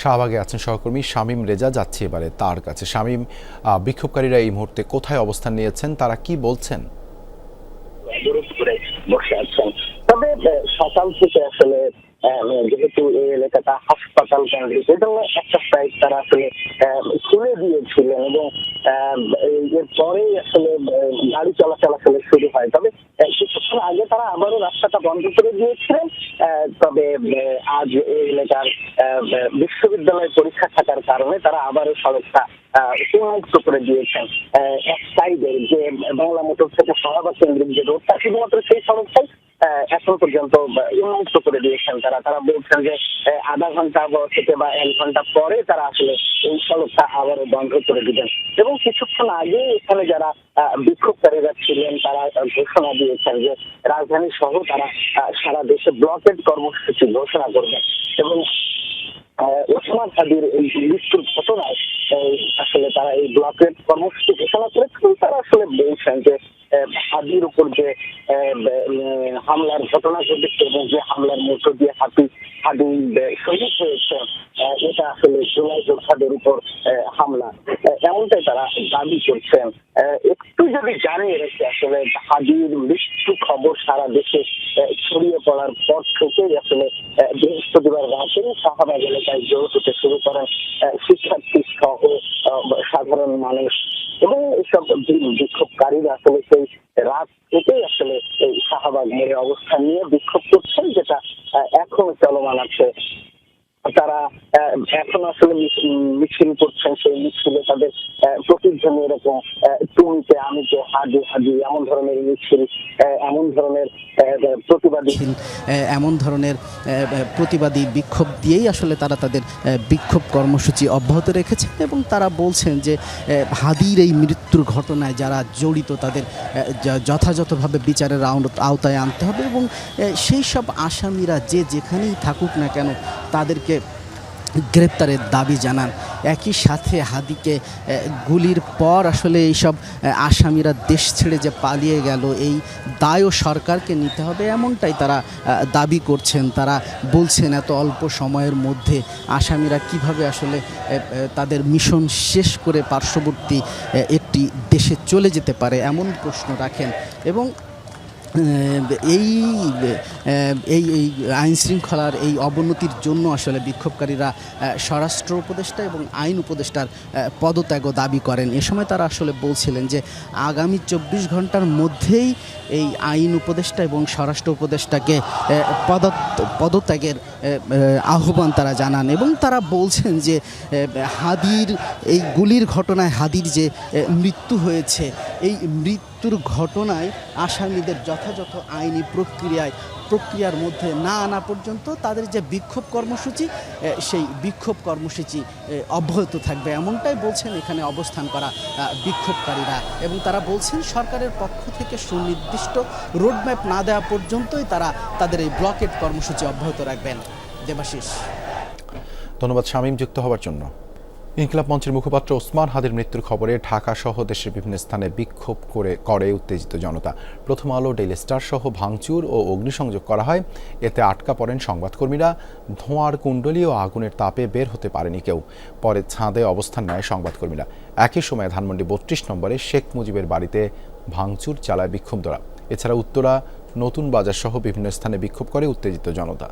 শাহবাগে আছেন সহকর্মী শামীম রেজা, যাচ্ছি এবারে তার কাছে। শামীম, বিক্ষোভকারীরা এই মুহূর্তে কোথায় অবস্থান নিয়েছেন, তারা কি বলছেন? তবে সকাল থেকে আসলে যেহেতু এই এলাকাটা হাসপাতাল কেন্দ্রিক, এজন্য একটা সাইড তারা আসলে খুলে দিয়েছিলেন এবং এরপরেই আসলে গাড়ি চলাচল আসলে শুরু হয়। তবে কিছুক্ষণ আগে তারা আবারও রাস্তাটা বন্ধ করে দিয়েছিলেন। তবে আজ এই এলাকার বিশ্ববিদ্যালয় পরীক্ষা থাকার কারণে তারা আবারও সড়কটা উন্মুক্ত করে দিয়েছেন। এক সাইডের যে বাংলা মোটর থেকে শাহবাগ কেন্দ্রিক যে রোডটা, শুধুমাত্র সেই সড়কটাই এখন পর্যন্ত উন্মুক্ত করে দিয়েছেন তারা। তারা বলছেন যে আধা ঘন্টা থেকে বা 1 ঘন্টা পরে তারা আসলে এই সড়কটা আবারও বন্ধ করে দিবেন। এবং কিছুক্ষণ আগে এখানে যারা বিক্ষোভকারীরা ছিলেন তারা ঘোষণা দিয়েছেন যে রাজধানী সহ তারা সারা দেশে ব্লকেড কর্মসূচি ঘোষণা করবেন এবং ওসমান হাদির এই মৃত্যুর ঘটনায় আসলে তারা এই ব্লকেড কর্মসূচি ঘোষণা করেছেন। তারা আসলে বলছেন যে হাদির উপর যে হামলার ঘটনা ঘটেছে এবং যে হামলার মধ্য দিয়ে হাদি শহীদ হয়েছে, এটা আসলে জুলাই যোদ্ধাদের উপর হামলা, এমনটাই তারা দাবি করছেন। একটু যদি জানিয়ে রেখে, আসলে হাদির মৃত্যু খবর সারা দেশে ছড়িয়ে পড়ার পর থেকেই আসলে বৃহস্পতিবার রাতে শাহবাগ এলাকায় জড়ো হতে শুরু করেন শিক্ষার্থী সহ সাধারণ মানুষ এবং এইসব বিক্ষোভকারীরা আসলে সেই রাত থেকেই আসলে এই শাহবাগ মেরে অবস্থান নিয়ে বিক্ষোভ করছেন, যেটা এখনো চলমান আছে। তারা এখন আসলে মিছিল করছেন, সেই মিছিলে তাদের প্রতিধ্বনি এরকম তুমিতে আমিতে হাদি হাদি এমন ধরনের মিছিল, এমন ধরনের প্রতিবাদী এমন ধরনের প্রতিবাদী বিক্ষোভ দিয়েই আসলে তারা তাদের বিক্ষোভ কর্মসূচি অব্যাহত রেখেছেন এবং তারা বলছেন যে হাদির এই মৃত্যুর ঘটনায় যারা জড়িত তাদের যথাযথভাবে বিচারের আওতায় আনতে হবে এবং সেই সব আসামিরা যে যেখানেই থাকুক না কেন তাদেরকে গ্রেপ্তারের দাবি জানান। একই সাথে হাদিকে গুলির পর আসলে এইসব আসামিরা দেশ ছেড়ে যে পালিয়ে গেল এই দায়ও সরকারকে নিতে হবে, এমনটাই তারা দাবি করছেন। তারা বলছেন এত অল্প সময়ের মধ্যে আসামিরা কিভাবে আসলে তাদের মিশন শেষ করে পার্শ্ববর্তী একটি দেশে চলে যেতে পারে এমন প্রশ্ন রাখেন এবং এই আইন শৃঙ্খলার এই অবনতির জন্য আসলে বিক্ষোভকারীরা স্বরাষ্ট্র উপদেষ্টা এবং আইন উপদেষ্টার পদত্যাগও দাবি করেন। এ সময় তারা আসলে বলছিলেন যে আগামী 24 ঘন্টার মধ্যেই এই আইন উপদেষ্টা এবং স্বরাষ্ট্র উপদেষ্টাকে পদত্যাগের আহ্বান তারা জানান এবং তারা বলছেন যে হাদির এই গুলির ঘটনায় হাদির যে মৃত্যু হয়েছে এই মৃত্যুর ঘটনায় আসামিদের যথাযথ আইনি প্রক্রিয়ার মধ্যে না আনা পর্যন্ত তাদের যে বিক্ষোভ কর্মসূচি সেই বিক্ষোভ কর্মসূচি অব্যাহত থাকবে, এমনটাই বলছেন এখানে অবস্থান করা বিক্ষোভকারীরা এবং তারা বলছেন সরকারের পক্ষ থেকে সুনির্দিষ্ট রোডম্যাপ না দেওয়া পর্যন্তই তারা তাদের এই ব্লকেট কর্মসূচি অব্যাহত রাখবেন। দেবাশিস, ধন্যবাদ শামীম যুক্ত হওয়ার জন্য। ইনকিলাব মঞ্চের মুখপাত্র ওসমান হাদির মৃত্যুর খবরে ঢাকা সহ দেশের বিভিন্ন স্থানে বিক্ষোভ করে উত্তেজিত জনতা। প্রথম আলো, ডেইলি স্টার সহ ভাঙচুর ও অগ্নিসংযোগ করা হয়। এতে আটকা পড়েন সংবাদকর্মীরা। ধোঁয়ার কুণ্ডলী ও আগুনের তাপে বের হতে পারেনি কেউ। পরে ছাদে অবস্থান নেয় সংবাদকর্মীরা। একই সময়ে ধানমন্ডি 32 নম্বরে শেখ মুজিবের বাড়িতে ভাঙচুর চালায় বিক্ষোভকারীরা। এছাড়া উত্তরা, নতুন বাজার সহ বিভিন্ন স্থানে বিক্ষোভ করে উত্তেজিত জনতা।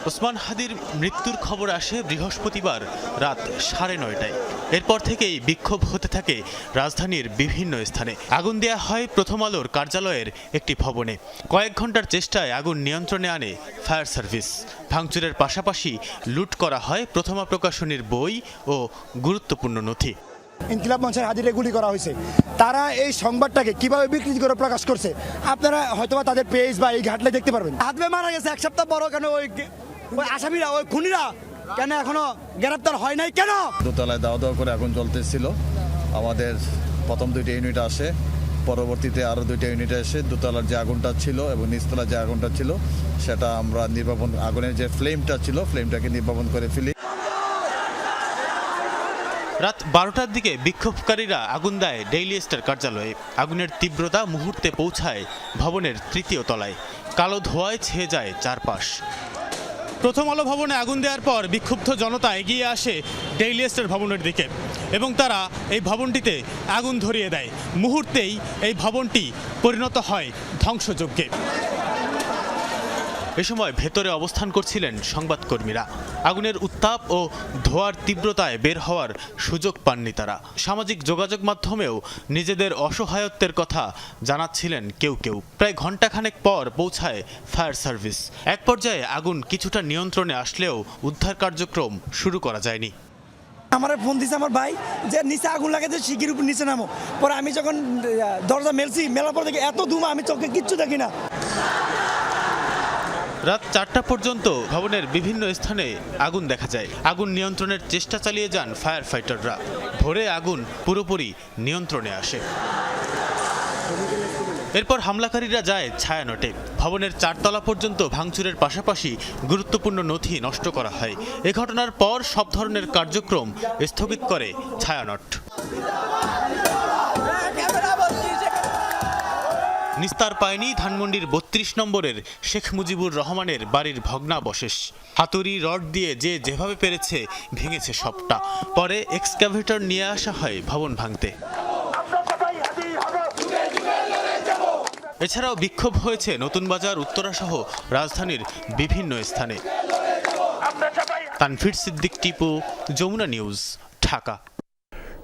ওসমান হাদির মৃত্যুর খবর আসে বৃহস্পতিবার রাত 9:30টায়। এরপর থেকেই বিক্ষোভ হতে থাকে রাজধানীর বিভিন্ন স্থানে। আগুন দেয়া হয় প্রথম আলোর কার্যালয়ের একটি ভবনে। কয়েক ঘন্টার চেষ্টায় আগুন নিয়ন্ত্রণে আনে ফায়ার সার্ভিস। ভাঙচুরের পাশাপাশি লুট করা হয় প্রথমা প্রকাশনীর বই ও গুরুত্বপূর্ণ নথি। ইনকিলাব মঞ্চের হাজিরে গুলি করা হয়েছে, তারা এই সংবাদটাকে কিভাবে বিকৃতি করে প্রকাশ করছে আপনারা হয়তোবা তাদের পেজ বা এই ঘাটলে দেখতে পারবেন। হাতবে মারা গেছে 1 সপ্তাহ বড়, কেন ওই আসামিরা ওই খুনিরা কেন এখনো গ্রেপ্তার হয় নাই কেন? দোতলায় দাওয়া দাওয়া করে আগুন জ্বলতেছিল। আমাদের প্রথম 2টা ইউনিট আসে, পরবর্তীতে আরও 2টা ইউনিট এসে দোতলার যে আগুনটা ছিল এবং নিচতলার যে আগুনটা ছিল সেটা আমরা নির্বাপন, আগুনের যে ফ্লেমটা ছিল ফ্লেমটাকে নির্বাপন করে ফেলি। রাত 12টার দিকে বিক্ষোভকারীরা আগুন দেয় ডেইলি স্টার কার্যালয়ে। আগুনের তীব্রতা মুহূর্তে পৌঁছায় ভবনের 3য় তলায়। কালো ধোঁয়ায় ছেয়ে যায় চারপাশ। প্রথম আলো ভবনে আগুন দেওয়ার পর বিক্ষুব্ধ জনতা এগিয়ে আসে ডেইলি স্টার ভবনের দিকে এবং তারা এই ভবনটিতে আগুন ধরিয়ে দেয়। মুহূর্তেই এই ভবনটি পরিণত হয় ধ্বংসযজ্ঞে। এ সময় ভেতরে অবস্থান করছিলেন সংবাদকর্মীরা। আগুনের উত্তাপ ও ধোঁয়ার তীব্রতায় বের হওয়ার সুযোগ পাননি তারা। সামাজিক যোগাযোগ মাধ্যমেও নিজেদের অসহায়ত্বের কথা জানাচ্ছিলেন কেউ কেউ। প্রায় ঘণ্টাখানেক পর পৌঁছায় ফায়ার সার্ভিস। এক পর্যায়ে আগুন কিছুটা নিয়ন্ত্রণে আসলেও উদ্ধার কার্যক্রম শুরু করা যায়নি। আমার ফোন দিছে আমার ভাই যে নিচে আগুন লাগাতে শিগগির উপর নিচে নামো। পরে আমি যখন দরজা মেলছি, মেলার পর দেখি এত ধুমা, আমি চোখে কিচ্ছু দেখি না। রাত 4টা পর্যন্ত ভবনের বিভিন্ন স্থানে আগুন দেখা যায়। আগুন নিয়ন্ত্রণের চেষ্টা চালিয়ে যান ফায়ার ফাইটাররা। ভোরে আগুন পুরোপুরি নিয়ন্ত্রণে আসে। এরপর হামলাকারীরা যায় ছায়ানটে। ভবনের 4 তলা পর্যন্ত ভাঙচুরের পাশাপাশি গুরুত্বপূর্ণ নথি নষ্ট করা হয়। এ ঘটনার পর সব ধরনের কার্যক্রম স্থগিত করে ছায়ানট। নিস্তার পায়নি ধানমন্ডির 32 নম্বরের শেখ মুজিবুর রহমানের বাড়ির ভগ্নাবশেষ। হাতুড়ি, রড দিয়ে যে যেভাবে পেরেছে ভেঙেছে সবটা। পরে এক্সকাভেটর নিয়ে আসা হয় ভবন ভাঙতে। এছাড়াও বিক্ষোভ হয়েছে নতুন বাজার, উত্তরা সহ রাজধানীর বিভিন্ন স্থানে। তানভীর সিদ্দিক, টিপু, যমুনা নিউজ, ঢাকা।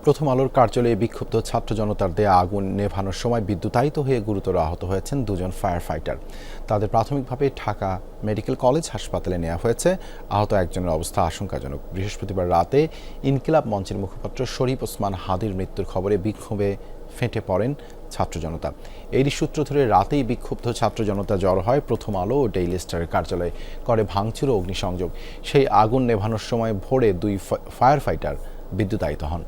প্রথম আলোর কার্যালয়ে বিক্ষুব্ধ ছাত্র জনতার দেয়া আগুন নেভানোর সময় বিদ্যুতায়িত হয়ে গুরুতর আহত হয়েছেন দুজন ফায়ার ফাইটার। তাদের প্রাথমিকভাবে ঢাকা মেডিকেল কলেজ হাসপাতালে নেওয়া হয়েছে। আহত একজনের অবস্থা আশঙ্কাজনক। বৃহস্পতিবার রাতে ইনকিলাব মঞ্চের মুখপাত্র শরীফ ওসমান হাদির মৃত্যুর খবরে বিক্ষোভে ফেটে পড়েন ছাত্র জনতা। এরই সূত্র ধরে রাতেই বিক্ষুব্ধ ছাত্র জনতা জড়ো হয় প্রথম আলো ও ডেইলি স্টারের কার্যালয়ে, করে ভাঙচুর ও অগ্নিসংযোগ। সেই আগুন নেভানোর সময় ভোরে দুই ফায়ার ফাইটার বিদ্যুতায়িত হন।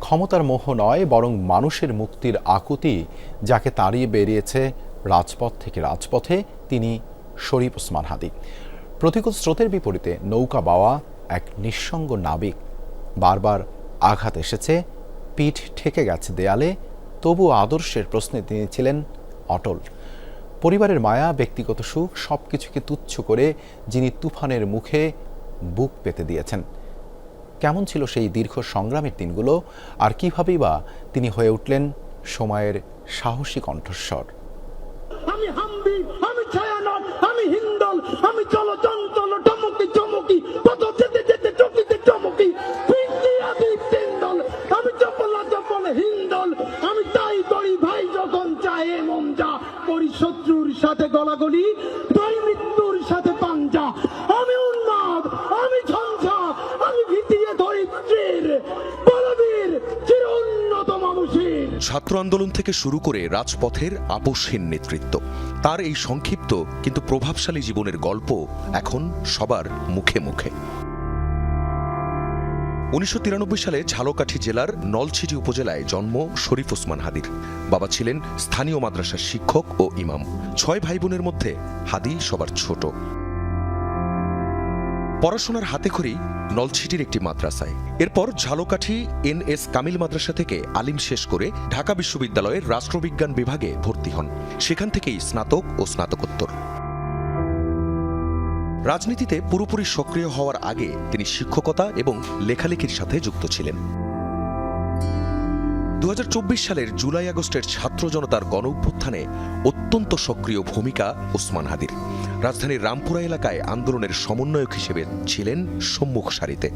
ক্ষমতার মোহ নয়, বরং মানুষের মুক্তির আকুতি যাকে তাড়িয়ে বেরিয়েছে রাজপথ থেকে রাজপথে, তিনি শরীফ ওসমান হাদি। প্রতিকূল স্রোতের বিপরীতে নৌকা বাওয়া এক নিঃসঙ্গ নাবিক। বারবার আঘাত এসেছে, পিঠ ঠেকে গেছে দেয়ালে, তবু আদর্শের প্রশ্নে তিনি ছিলেন অটল। পরিবারের মায়া, ব্যক্তিগত সুখ সবকিছুকে তুচ্ছ করে যিনি তুফানের মুখে বুক পেতে দিয়েছেন। কেমন ছিল সেই দীর্ঘ সংগ্রামের দিনগুলো, আর কিভাবেই বা তিনি হয়ে উঠলেন সময়ের সাহসী কণ্ঠস্বর। আমি হাম্বি, আমি ছায়ানট, আমি হিন্দল, আমি চলচঞ্চল টমকি চমকি, পথ যেতে যেতে চকিতে চমকি, তিন্দল, আমি চপলা চপল হিন্দল, আমি তাই করি ভাই যখন চাহে মন যা, করি শত্রুর সাথে গলাগলি, তাই মৃত্যুর সাথে পাঞ্জা, আমি উন্মাদ, আমি ঝঞ্ঝা, আমি ভিতিয়ে ধরিত্রীর বলবীর চির উন্নত মানুষের। ছাত্র আন্দোলন থেকে শুরু করে রাজপথের আপোষহীন নেতৃত্ব, তার এই সংক্ষিপ্ত কিন্তু প্রভাবশালী জীবনের গল্প এখন সবার মুখে মুখে। 1993 সালে ঝালকাঠি জেলার নলছিটি উপজেলায় জন্ম শরীফ ওসমান হাদির। বাবা ছিলেন স্থানীয় মাদ্রাসার শিক্ষক ও ইমাম। 6 ভাই বোনের মধ্যে হাদি সবার ছোট। পড়াশোনার হাতেখড়ি নলছিটির একটি মাদ্রাসায়। এরপর ঝালকাঠি NS কামিল মাদ্রাসা থেকে আলিম শেষ করে ঢাকা বিশ্ববিদ্যালয়ের রাষ্ট্রবিজ্ঞান বিভাগে ভর্তি হন। সেখান থেকেই স্নাতক ও স্নাতকোত্তর। রাজনীতিতে পুরোপুরি সক্রিয় হওয়ার আগে তিনি শিক্ষকতা এবং লেখালেখির সাথে যুক্ত ছিলেন। 2024 সালের জুলাই আগস্টের ছাত্র জনতার গণঅভ্যুত্থানে অত্যন্ত সক্রিয় ভূমিকা ওসমান হাদির। রাজধানীর রামপুরা এলাকায় আন্দোলনের সমন্বয়ক হিসেবে ছিলেন সম্মুখ সারিতে।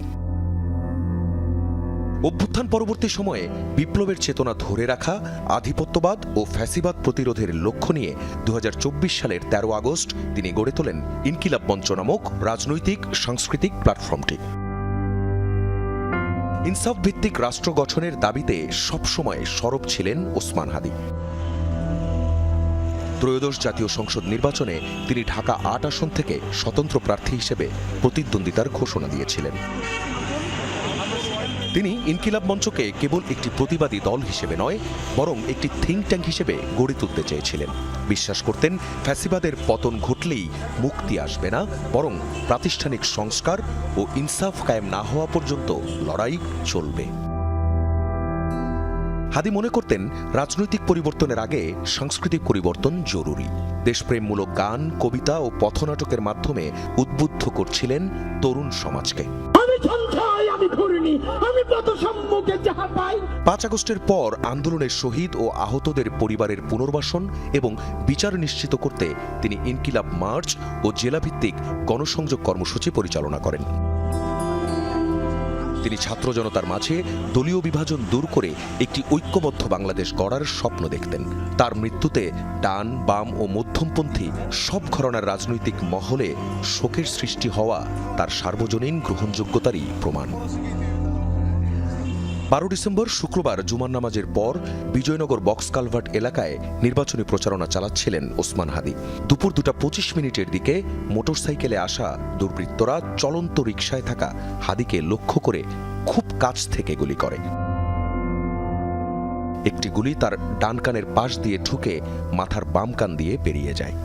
অভ্যুত্থান পরবর্তী সময়ে বিপ্লবের চেতনা ধরে রাখা, আধিপত্যবাদ ও ফ্যাসিবাদ প্রতিরোধের লক্ষ্য নিয়ে 2024 সালের 13 আগস্ট তিনি গড়ে তোলেন ইনকিলাব মঞ্চ নামক রাজনৈতিক সাংস্কৃতিক প্ল্যাটফর্মটি। ইনসাফ ভিত্তিক রাষ্ট্র গঠনের দাবিতে সবসময় সরব ছিলেন ওসমান হাদি। ত্রয়োদশ জাতীয় সংসদ নির্বাচনে তিনি ঢাকা 8 আসন থেকে স্বতন্ত্র প্রার্থী হিসেবে প্রতিদ্বন্দ্বিতার ঘোষণা দিয়েছিলেন। তিনি ইনকিলাব মঞ্চকে কেবল একটি প্রতিবাদী দল হিসেবে নয়, বরং একটি থিঙ্ক ট্যাঙ্ক হিসেবে গড়ে তুলতে চেয়েছিলেন। বিশ্বাস করতেন ফ্যাসিবাদের পতন ঘটলেই মুক্তি আসবে না, বরং প্রাতিষ্ঠানিক সংস্কার ও ইনসাফ কায়েম না হওয়া পর্যন্ত লড়াই চলবে। হাদি মনে করতেন রাজনৈতিক পরিবর্তনের আগে সাংস্কৃতিক পরিবর্তন জরুরি। দেশপ্রেমমূলক গান, কবিতা ও পথনাটকের মাধ্যমে উদ্বুদ্ধ করছিলেন তরুণ সমাজকে। 5 আগস্টের পর আন্দোলনের শহীদ ও আহতদের পরিবারের পুনর্বাসন এবং বিচার নিশ্চিত করতে তিনি ইনকিলাব মার্চ ও জেলাভিত্তিক গণসংযোগ কর্মসূচি পরিচালনা করেন। তিনি ছাত্র জনতার মাঝে দলীয় বিভাজন দূর করে একটি ঐক্যবদ্ধ বাংলাদেশ গড়ার স্বপ্ন দেখতেন। তার মৃত্যুতে ডান, বাম ও মধ্যমপন্থী সব ঘরানার রাজনৈতিক মহলে শোকের সৃষ্টি হওয়া তার সার্বজনীন গ্রহণযোগ্যতারই প্রমাণ। 12 ডিসেম্বর শুক্রবার জুমার নামাজের পর বিজয়নগর বক্স কালভার্ট এলাকায় নির্বাচনী প্রচারণা চালাচ্ছিলেন ওসমান হাদি। দুপুর 2:25 দিকে মোটরসাইকেলে আসা দুর্বৃত্তরা চলন্ত রিকশায় থাকা হাদিকে লক্ষ্য করে খুব কাছ থেকে গুলি করে। একটি গুলি তার ডান কানের পাশ দিয়ে ঢুকে মাথার বাম কান দিয়ে বেরিয়ে যায়।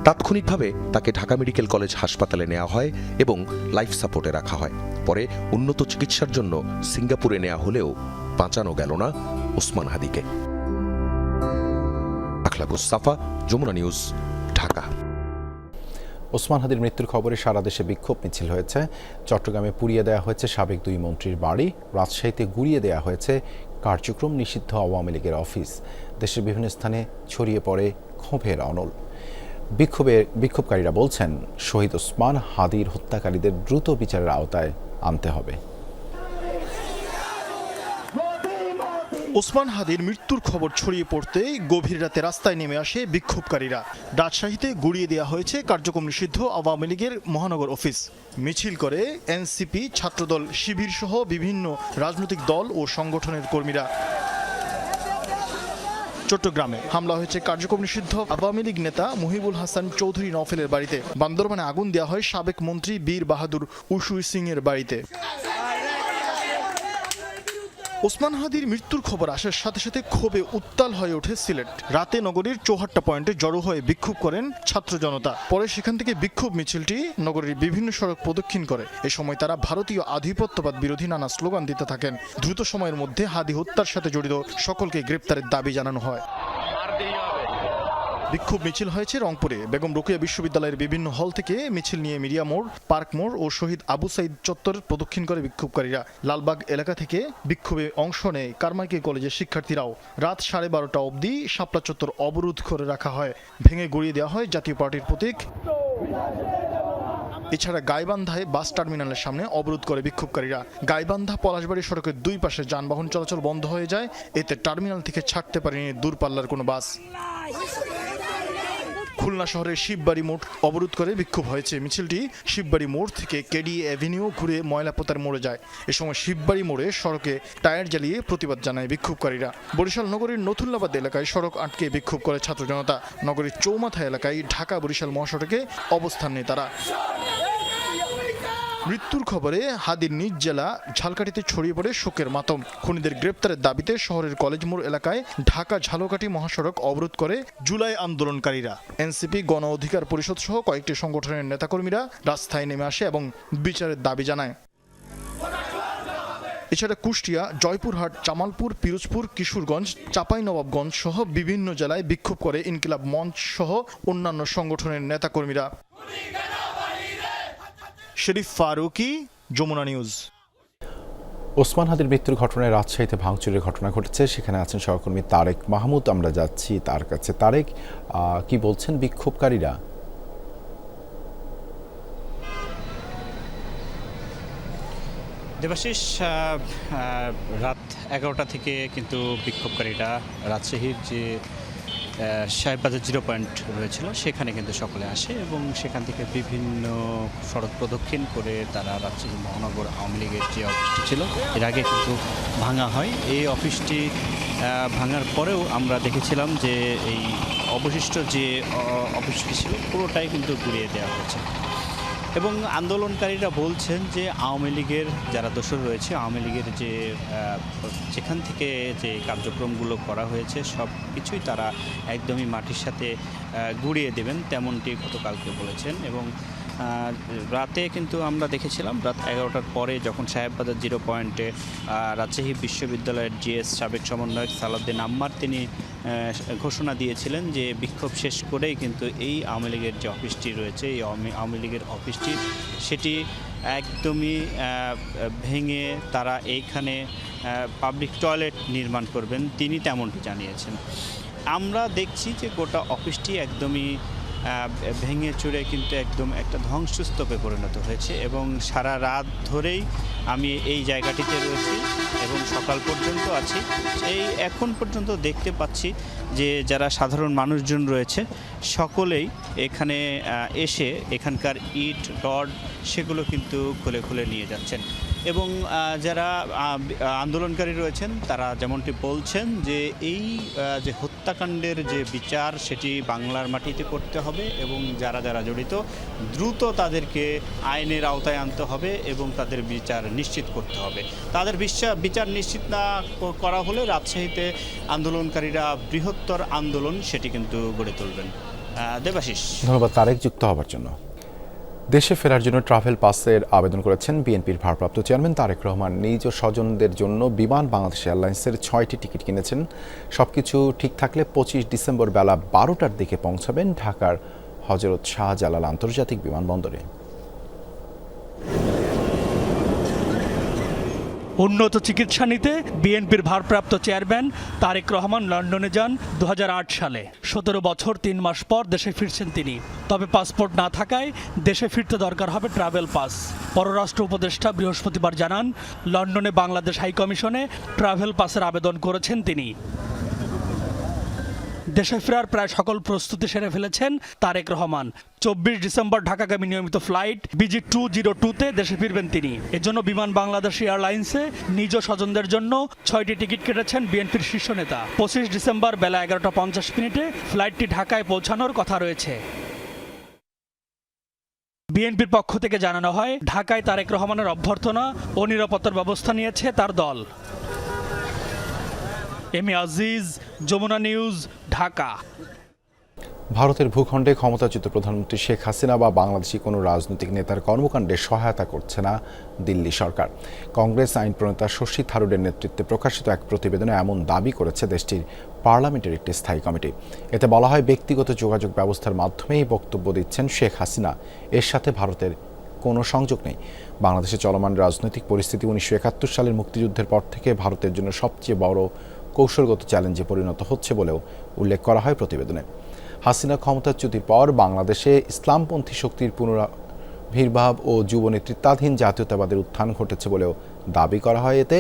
তাৎক্ষণিকভাবে তাকে ঢাকা মেডিকেল কলেজ হাসপাতালে নেওয়া হয় এবং লাইফ সাপোর্টে রাখা হয়। পরে উন্নত চিকিৎসার জন্য সিঙ্গাপুরে নেওয়া হলেও বাঁচানো গেল না ওসমান হাদিকে। আখলাকুস সাফা, যমুনা নিউজ, ঢাকা। ওসমান হাদির মৃত্যুর খবরে সারা দেশে বিক্ষোভ মিছিল হয়েছে। চট্টগ্রামে পুড়িয়ে দেওয়া হয়েছে সাবেক 2 মন্ত্রীর বাড়ি। রাজশাহীতে গুড়িয়ে দেওয়া হয়েছে কার্যক্রম নিষিদ্ধ আওয়ামী লীগের অফিস। দেশের বিভিন্ন স্থানে ছড়িয়ে পড়ে ক্ষোভের অনল। বিক্ষোভকারীরা বলছেন শহীদ ওসমান হাদির হত্যাকারীদের দ্রুত বিচারের আওতায় আনতে হবে। ওসমান হাদির মৃত্যুর খবর ছড়িয়ে পড়তে গভীর রাতে রাস্তায় নেমে আসে বিক্ষোভকারীরা। রাজশাহীতে গুড়িয়ে দেওয়া হয়েছে কার্যক্রম নিষিদ্ধ আওয়ামী লীগের মহানগর অফিস। মিছিল করে এনসিপি, ছাত্রদল, শিবির সহ বিভিন্ন রাজনৈতিক দল ও সংগঠনের কর্মীরা। চট্টগ্রামে হামলা হয়েছে কার্যক্রম নিষিদ্ধ আওয়ামী লীগ নেতা মুহিবুল হাসান চৌধুরী নওফেলের বাড়িতে। বান্দরবানে আগুন দেওয়া হয় সাবেক মন্ত্রী বীর বাহাদুর উসুই সিং এর বাড়িতে। ওসমান হাদির মৃত্যুর খবর আসার সাথে সাথে ক্ষোভে উত্তাল হয়ে ওঠে সিলেট। রাতে নগরীর চৌহাট্টা পয়েন্টে জড়ো হয়ে বিক্ষোভ করেন ছাত্র জনতা। পরে সেখান থেকে বিক্ষোভ মিছিলটি নগরীর বিভিন্ন সড়ক প্রদক্ষিণ করে। এ সময় তারা ভারতীয় আধিপত্যবাদ বিরোধী নানা স্লোগান দিতে থাকেন। দ্রুত সময়ের মধ্যে হাদি হত্যার সাথে জড়িত সকলকে গ্রেপ্তারের দাবি জানানো হয়। বিক্ষোভ মিছিল হয়েছে রংপুরে। বেগম রোকেয়া বিশ্ববিদ্যালয়ের বিভিন্ন হল থেকে মিছিল নিয়ে মিডিয়া মোড়, পার্ক মোড় ও শহীদ আবু সাইদ চত্বর প্রদক্ষিণ করে বিক্ষোভকারীরা। লালবাগ এলাকা থেকে বিক্ষোভে অংশ নেয় কারমাইকেল কলেজের শিক্ষার্থীরাও। রাত 12:30 অবধি শাপলা চত্বর অবরোধ করে রাখা হয়। ভেঙে গড়িয়ে দেওয়া হয় জাতীয় পার্টির প্রতীক। এছাড়া গাইবান্ধায় বাস টার্মিনালের সামনে অবরোধ করে বিক্ষোভকারীরা। গাইবান্ধা পলাশবাড়ি সড়কের দুই পাশে যানবাহন চলাচল বন্ধ হয়ে যায়। এতে টার্মিনাল থেকে ছাড়তে পারেনি দূরপাল্লার কোনো বাস। খুলনা শহরের শিববাড়ি মোড় অবরোধ করে বিক্ষোভ হয়েছে। মিছিলটি শিববাড়ি মোড় থেকে কেডি অ্যাভিনিউ ঘুরে ময়লাপোতার মোড়ে যায়। এ সময় শিববাড়ি মোড়ে সড়কে টায়ার জ্বালিয়ে প্রতিবাদ জানায় বিক্ষোভকারীরা। বরিশাল নগরীর নথুল্লাবাদ এলাকায় সড়ক আটকে বিক্ষোভ করে ছাত্র জনতা। নগরীর চৌমাথা এলাকায় ঢাকা বরিশাল মহাসড়কে অবস্থান নেয় তারা। মৃত্যুর খবরে হাদির নিজ জেলা ঝালকাঠিতে ছড়িয়ে পড়ে শোকের মাতম। খুনিদের গ্রেপ্তারের দাবিতে শহরের কলেজ মোড় এলাকায় ঢাকা ঝালকাঠি মহাসড়ক অবরোধ করে জুলাই আন্দোলনকারীরা। এনসিপি, গণ অধিকার পরিষদ সহ কয়েকটি সংগঠনের নেতাকর্মীরা রাস্তায় নেমে আসে এবং বিচারের দাবি জানায়। এছাড়া কুষ্টিয়া, জয়পুরহাট, জামালপুর, পিরোজপুর, কিশোরগঞ্জ, চাঁপাইনবাবগঞ্জ সহ বিভিন্ন জেলায় বিক্ষোভ করে ইনকিলাব মঞ্চ সহ অন্যান্য সংগঠনের নেতাকর্মীরা। শরীফ ফারুকি, যমুনা নিউজ। ওসমান হাদির মৃত্যুর ঘটনায় রাজশাহীতে ভাঙচুরের ঘটনা ঘটেছে। সেখানে আছেন সহকর্মী তারেক মাহমুদ। আমরা যাচ্ছি তার কাছে। তারেক, কি বলছেন বিক্ষোভকারীরা? দেবাশিস, রাত 11টা থেকে কিন্তু বিক্ষোভকারীরা রাজশাহীর যে সাহেববাজার 0 পয়েন্ট রয়েছিল সেখানে কিন্তু সকলে আসে এবং সেখান থেকে বিভিন্ন সড়ক প্রদক্ষিণ করে তারা রাজশাহী মহানগর আওয়ামী লীগের যে অফিসটি ছিল এর আগে কিন্তু ভাঙা হয়। এই অফিসটি ভাঙার পরেও আমরা দেখেছিলাম যে এই অবশিষ্ট যে অফিসটি ছিল পুরোটাই কিন্তু ঘুরিয়ে দেওয়া হয়েছে এবং আন্দোলনকারীরা বলছেন যে আওয়ামী লীগের যারা দোষর রয়েছে, আওয়ামী লীগের যে যেখান থেকে যে কার্যক্রমগুলো করা হয়েছে সব কিছুই তারা একদমই মাটির সাথে গুঁড়িয়ে দেবেন, তেমনটি গতকালকে বলেছেন। এবং রাতে কিন্তু আমরা দেখেছিলাম রাত 11টার পরে যখন সাহেববাজার 0 পয়েন্টে রাজশাহী বিশ্ববিদ্যালয়ের জিএস সাবেক সমন্বয়ক সালাউদ্দিন আম্মার তিনি ঘোষণা দিয়েছিলেন যে বিক্ষোভ শেষ করেই কিন্তু এই আওয়ামী লীগের যে অফিসটি রয়েছে এই আওয়ামী লীগের অফিসটি সেটি একদমই ভেঙে তারা এইখানে পাবলিক টয়লেট নির্মাণ করবেন, তিনি তেমনটি জানিয়েছেন। আমরা দেখছি যে গোটা অফিসটি একদমই ভেঙে চুরে কিন্তু একদম একটা ধ্বংসস্তূপে পরিণত হয়েছে এবং সারা রাত ধরেই আমি এই জায়গাটিতে রয়েছি এবং সকাল পর্যন্ত আছি। এই এখন পর্যন্ত দেখতে পাচ্ছি যে যারা সাধারণ মানুষজন রয়েছে সকলেই এখানে এসে এখানকার ইট রড সেগুলো কিন্তু খুলে খুলে নিয়ে যাচ্ছেন এবং যারা আন্দোলনকারী রয়েছেন তারা যেমনটি বলছেন যে এই যে হত্যাকাণ্ডের যে বিচার সেটি বাংলার মাটিতে করতে হবে এবং যারা যারা জড়িত দ্রুত তাদেরকে আইনের আওতায় আনতে হবে এবং তাদের বিচার নিশ্চিত করতে হবে। তাদের বিচার নিশ্চিত না করা হলে রাজশাহীতে আন্দোলনকারীরা বৃহত্তর আন্দোলন সেটি কিন্তু গড়ে তুলবেন। দেবাশিস, ধন্যবাদ তারেক যুক্ত হবার জন্য। দেশে ফেরার জন্য ট্রাভেল পাসের আবেদন করেছেন বিএনপির ভারপ্রাপ্ত চেয়ারম্যান তারেক রহমান। নিজ স্বজনদের জন্য বিমান বাংলাদেশ এয়ারলাইন্সের 6টি টিকিট কিনেছেন। সবকিছু ঠিক থাকলে 25 ডিসেম্বর বেলা 12টার দিকে পৌঁছাবেন ঢাকার হযরত শাহজালাল আন্তর্জাতিক বিমানবন্দরে। উন্নত চিকিৎসা নিতে বিএনপির ভারপ্রাপ্ত চেয়ারম্যান তারেক রহমান লন্ডনে যান 2008 সালে। 17 বছর 3 মাস পর দেশে ফিরছেন তিনি। তবে পাসপোর্ট না থাকায় দেশে ফিরতে দরকার হবে ট্রাভেল পাস। পররাষ্ট্র উপদেষ্টা বৃহস্পতিবার জানান, লন্ডনে বাংলাদেশ হাইকমিশনে ট্রাভেল পাসের আবেদন করেছেন তিনি। দেশে ফেরার প্রায় সকল প্রস্তুতি সেরে ফেলেছেন তারেক রহমান। 24 ডিসেম্বর ঢাকাগামী নিয়মিত ফ্লাইট BG202-তে দেশে ফিরবেন তিনি। এজন্য বিমান বাংলাদেশ এয়ারলাইন্সে নিজ স্বজনদের জন্য 6টি টিকিট কেটেছেন বিএনপির শীর্ষ নেতা। 25 ডিসেম্বর বেলা 11টা 50 ফ্লাইটটি ঢাকায় পৌঁছানোর কথা রয়েছে। বিএনপির পক্ষ থেকে জানানো হয়, ঢাকায় তারেক রহমানের অভ্যর্থনা ও নিরাপত্তার ব্যবস্থা নিয়েছে তার দল। M A Aziz, Jamuna news, Dhaka. ভারতের ভূখণ্ডে ক্ষমতাচ্যুত প্রধানমন্ত্রী শেখ হাসিনা বা বাংলাদেশি কোনো রাজনৈতিক নেতার কর্মকাণ্ডে সহায়তা করছে না দিল্লি সরকার। কংগ্রেস আইন প্রণেতা শশী থারুরের নেতৃত্বে প্রকাশিত এক প্রতিবেদনে এমন দাবি করেছে দেশটির পার্লামেন্টের একটি স্থায়ী কমিটি। এতে বলা হয়, ব্যক্তিগত যোগাযোগ ব্যবস্থার মাধ্যমেই বক্তব্য দিচ্ছেন শেখ হাসিনা। এর সাথে ভারতের কোনো সংযোগ নেই। বাংলাদেশে চলমান রাজনৈতিক পরিস্থিতি 1971 সালের মুক্তিযুদ্ধের পর থেকে ভারতের জন্য সবচেয়ে বড় কৌশলগত চ্যালেঞ্জে পরিণত হচ্ছে বলেও উল্লেখ করা হয় প্রতিবেদনে। হাসিনা ক্ষমতাচ্যুতির পর বাংলাদেশে ইসলামপন্থী শক্তির পুনরাবির্ভাব ও যুব নেতৃত্বাধীন জাতীয়তাবাদের উত্থান ঘটেছে বলেও দাবি করা হয়। এতে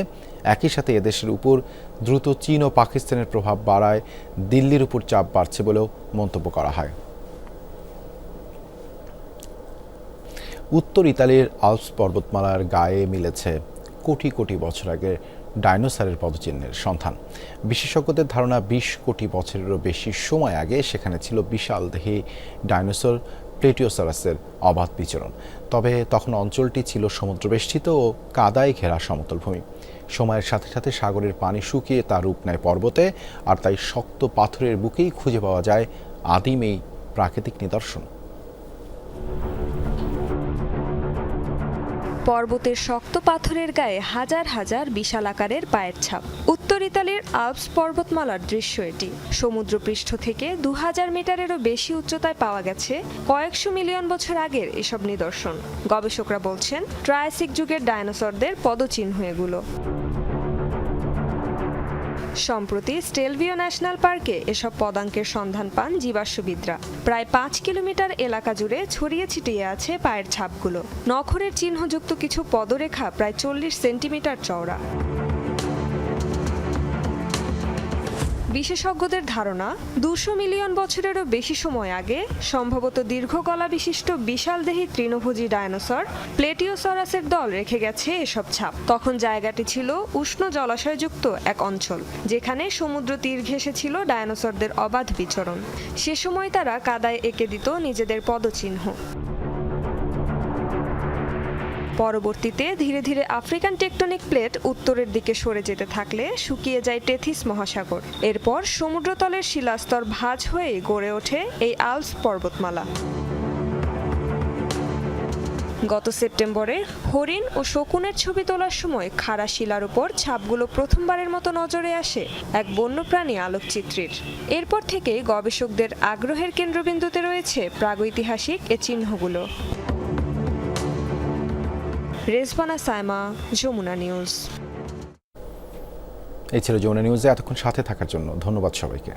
একই সাথে এদেশের উপর দ্রুত চীন ও পাকিস্তানের প্রভাব বাড়ায় দিল্লির উপর চাপ বাড়ছে বলেও মন্তব্য করা হয়। উত্তর ইতালির আল্পস পর্বতমালার গায়ে মিলেছে কোটি কোটি বছর আগের ডাইনোসরের পদচিহ্নের সন্ধান। বিশেষজ্ঞদের ধারণা 20 কোটি বছরেরও বেশি সময় আগে সেখানে ছিল বিশালদেহী ডাইনোসর প্লেটিওসারাসের অবাধ বিচরণ। তবে তখন অঞ্চলটি ছিল সমুদ্রবেষ্টিত ও কাদায় ঘেরা সমতল ভূমি। সময়ের সাথে সাথে সাগরের পানি শুকিয়ে তার রূপ নেয় পর্বতে, আর তাই শক্ত পাথরের বুকেই খুঁজে পাওয়া যায় আদিম এই প্রাকৃতিক নিদর্শন। পর্বতের শক্ত পাথরের গায়ে হাজার হাজার বিশাল আকারের পায়ের ছাপ। উত্তর ইতালির আল্পস পর্বতমালার দৃশ্য এটি। সমুদ্রপৃষ্ঠ থেকে 2000 মিটারেরও বেশি উচ্চতায় পাওয়া গেছে কয়েকশো মিলিয়ন বছর আগের এসব নিদর্শন। গবেষকরা বলছেন, ট্রায়াসিক যুগের ডাইনোসরদের পদচিহ্ন এগুলো। সম্প্রতি স্টেলভিও ন্যাশনাল পার্কে এসব পদাঙ্কের সন্ধান পান জীবাশ্মবিদরা। প্রায় 5 কিলোমিটার এলাকা জুড়ে ছড়িয়ে ছিটিয়ে আছে পায়ের ছাপগুলো। নখরের চিহ্নযুক্ত কিছু পদরেখা প্রায় 40 সেন্টিমিটার চওড়া। বিশেষজ্ঞদের ধারণা, 200 মিলিয়ন বছরেরও বেশি সময় আগে সম্ভবত দীর্ঘ গলা বিশিষ্ট বিশালদেহী তৃণভোজী ডায়নোসর প্লেটিওসরাসের দল রেখে গেছে এসব ছাপ। তখন জায়গাটি ছিল উষ্ণ জলাশয়যুক্ত এক অঞ্চল, যেখানে সমুদ্র তীর ঘেঁষে ছিল ডায়নোসরদের অবাধ বিচরণ। সে সময় তারা কাদায় এঁকে দিত নিজেদের পদচিহ্ন। পরবর্তীতে ধীরে ধীরে আফ্রিকান টেকটনিক প্লেট উত্তরের দিকে সরে যেতে থাকলে শুকিয়ে যায় টেথিস মহাসাগর। এরপর সমুদ্রতলের শিলাস্তর ভাঁজ হয়ে গড়ে ওঠে এই আল্পস পর্বতমালা। গত সেপ্টেম্বরে হরিণ ও শকুনের ছবি তোলার সময় খাড়া শিলার উপর ছাপগুলো প্রথমবারের মতো নজরে আসে এক বন্যপ্রাণী আলোকচিত্রীর। এরপর থেকে গবেষকদের আগ্রহের কেন্দ্রবিন্দুতে রয়েছে প্রাগৈতিহাসিক এ চিহ্নগুলো। রেজবানা সাইমা, যমুনা নিউজ। এই ছিল যমুনা নিউজে এতক্ষণ সাথে থাকার জন্য ধন্যবাদ সবাইকে।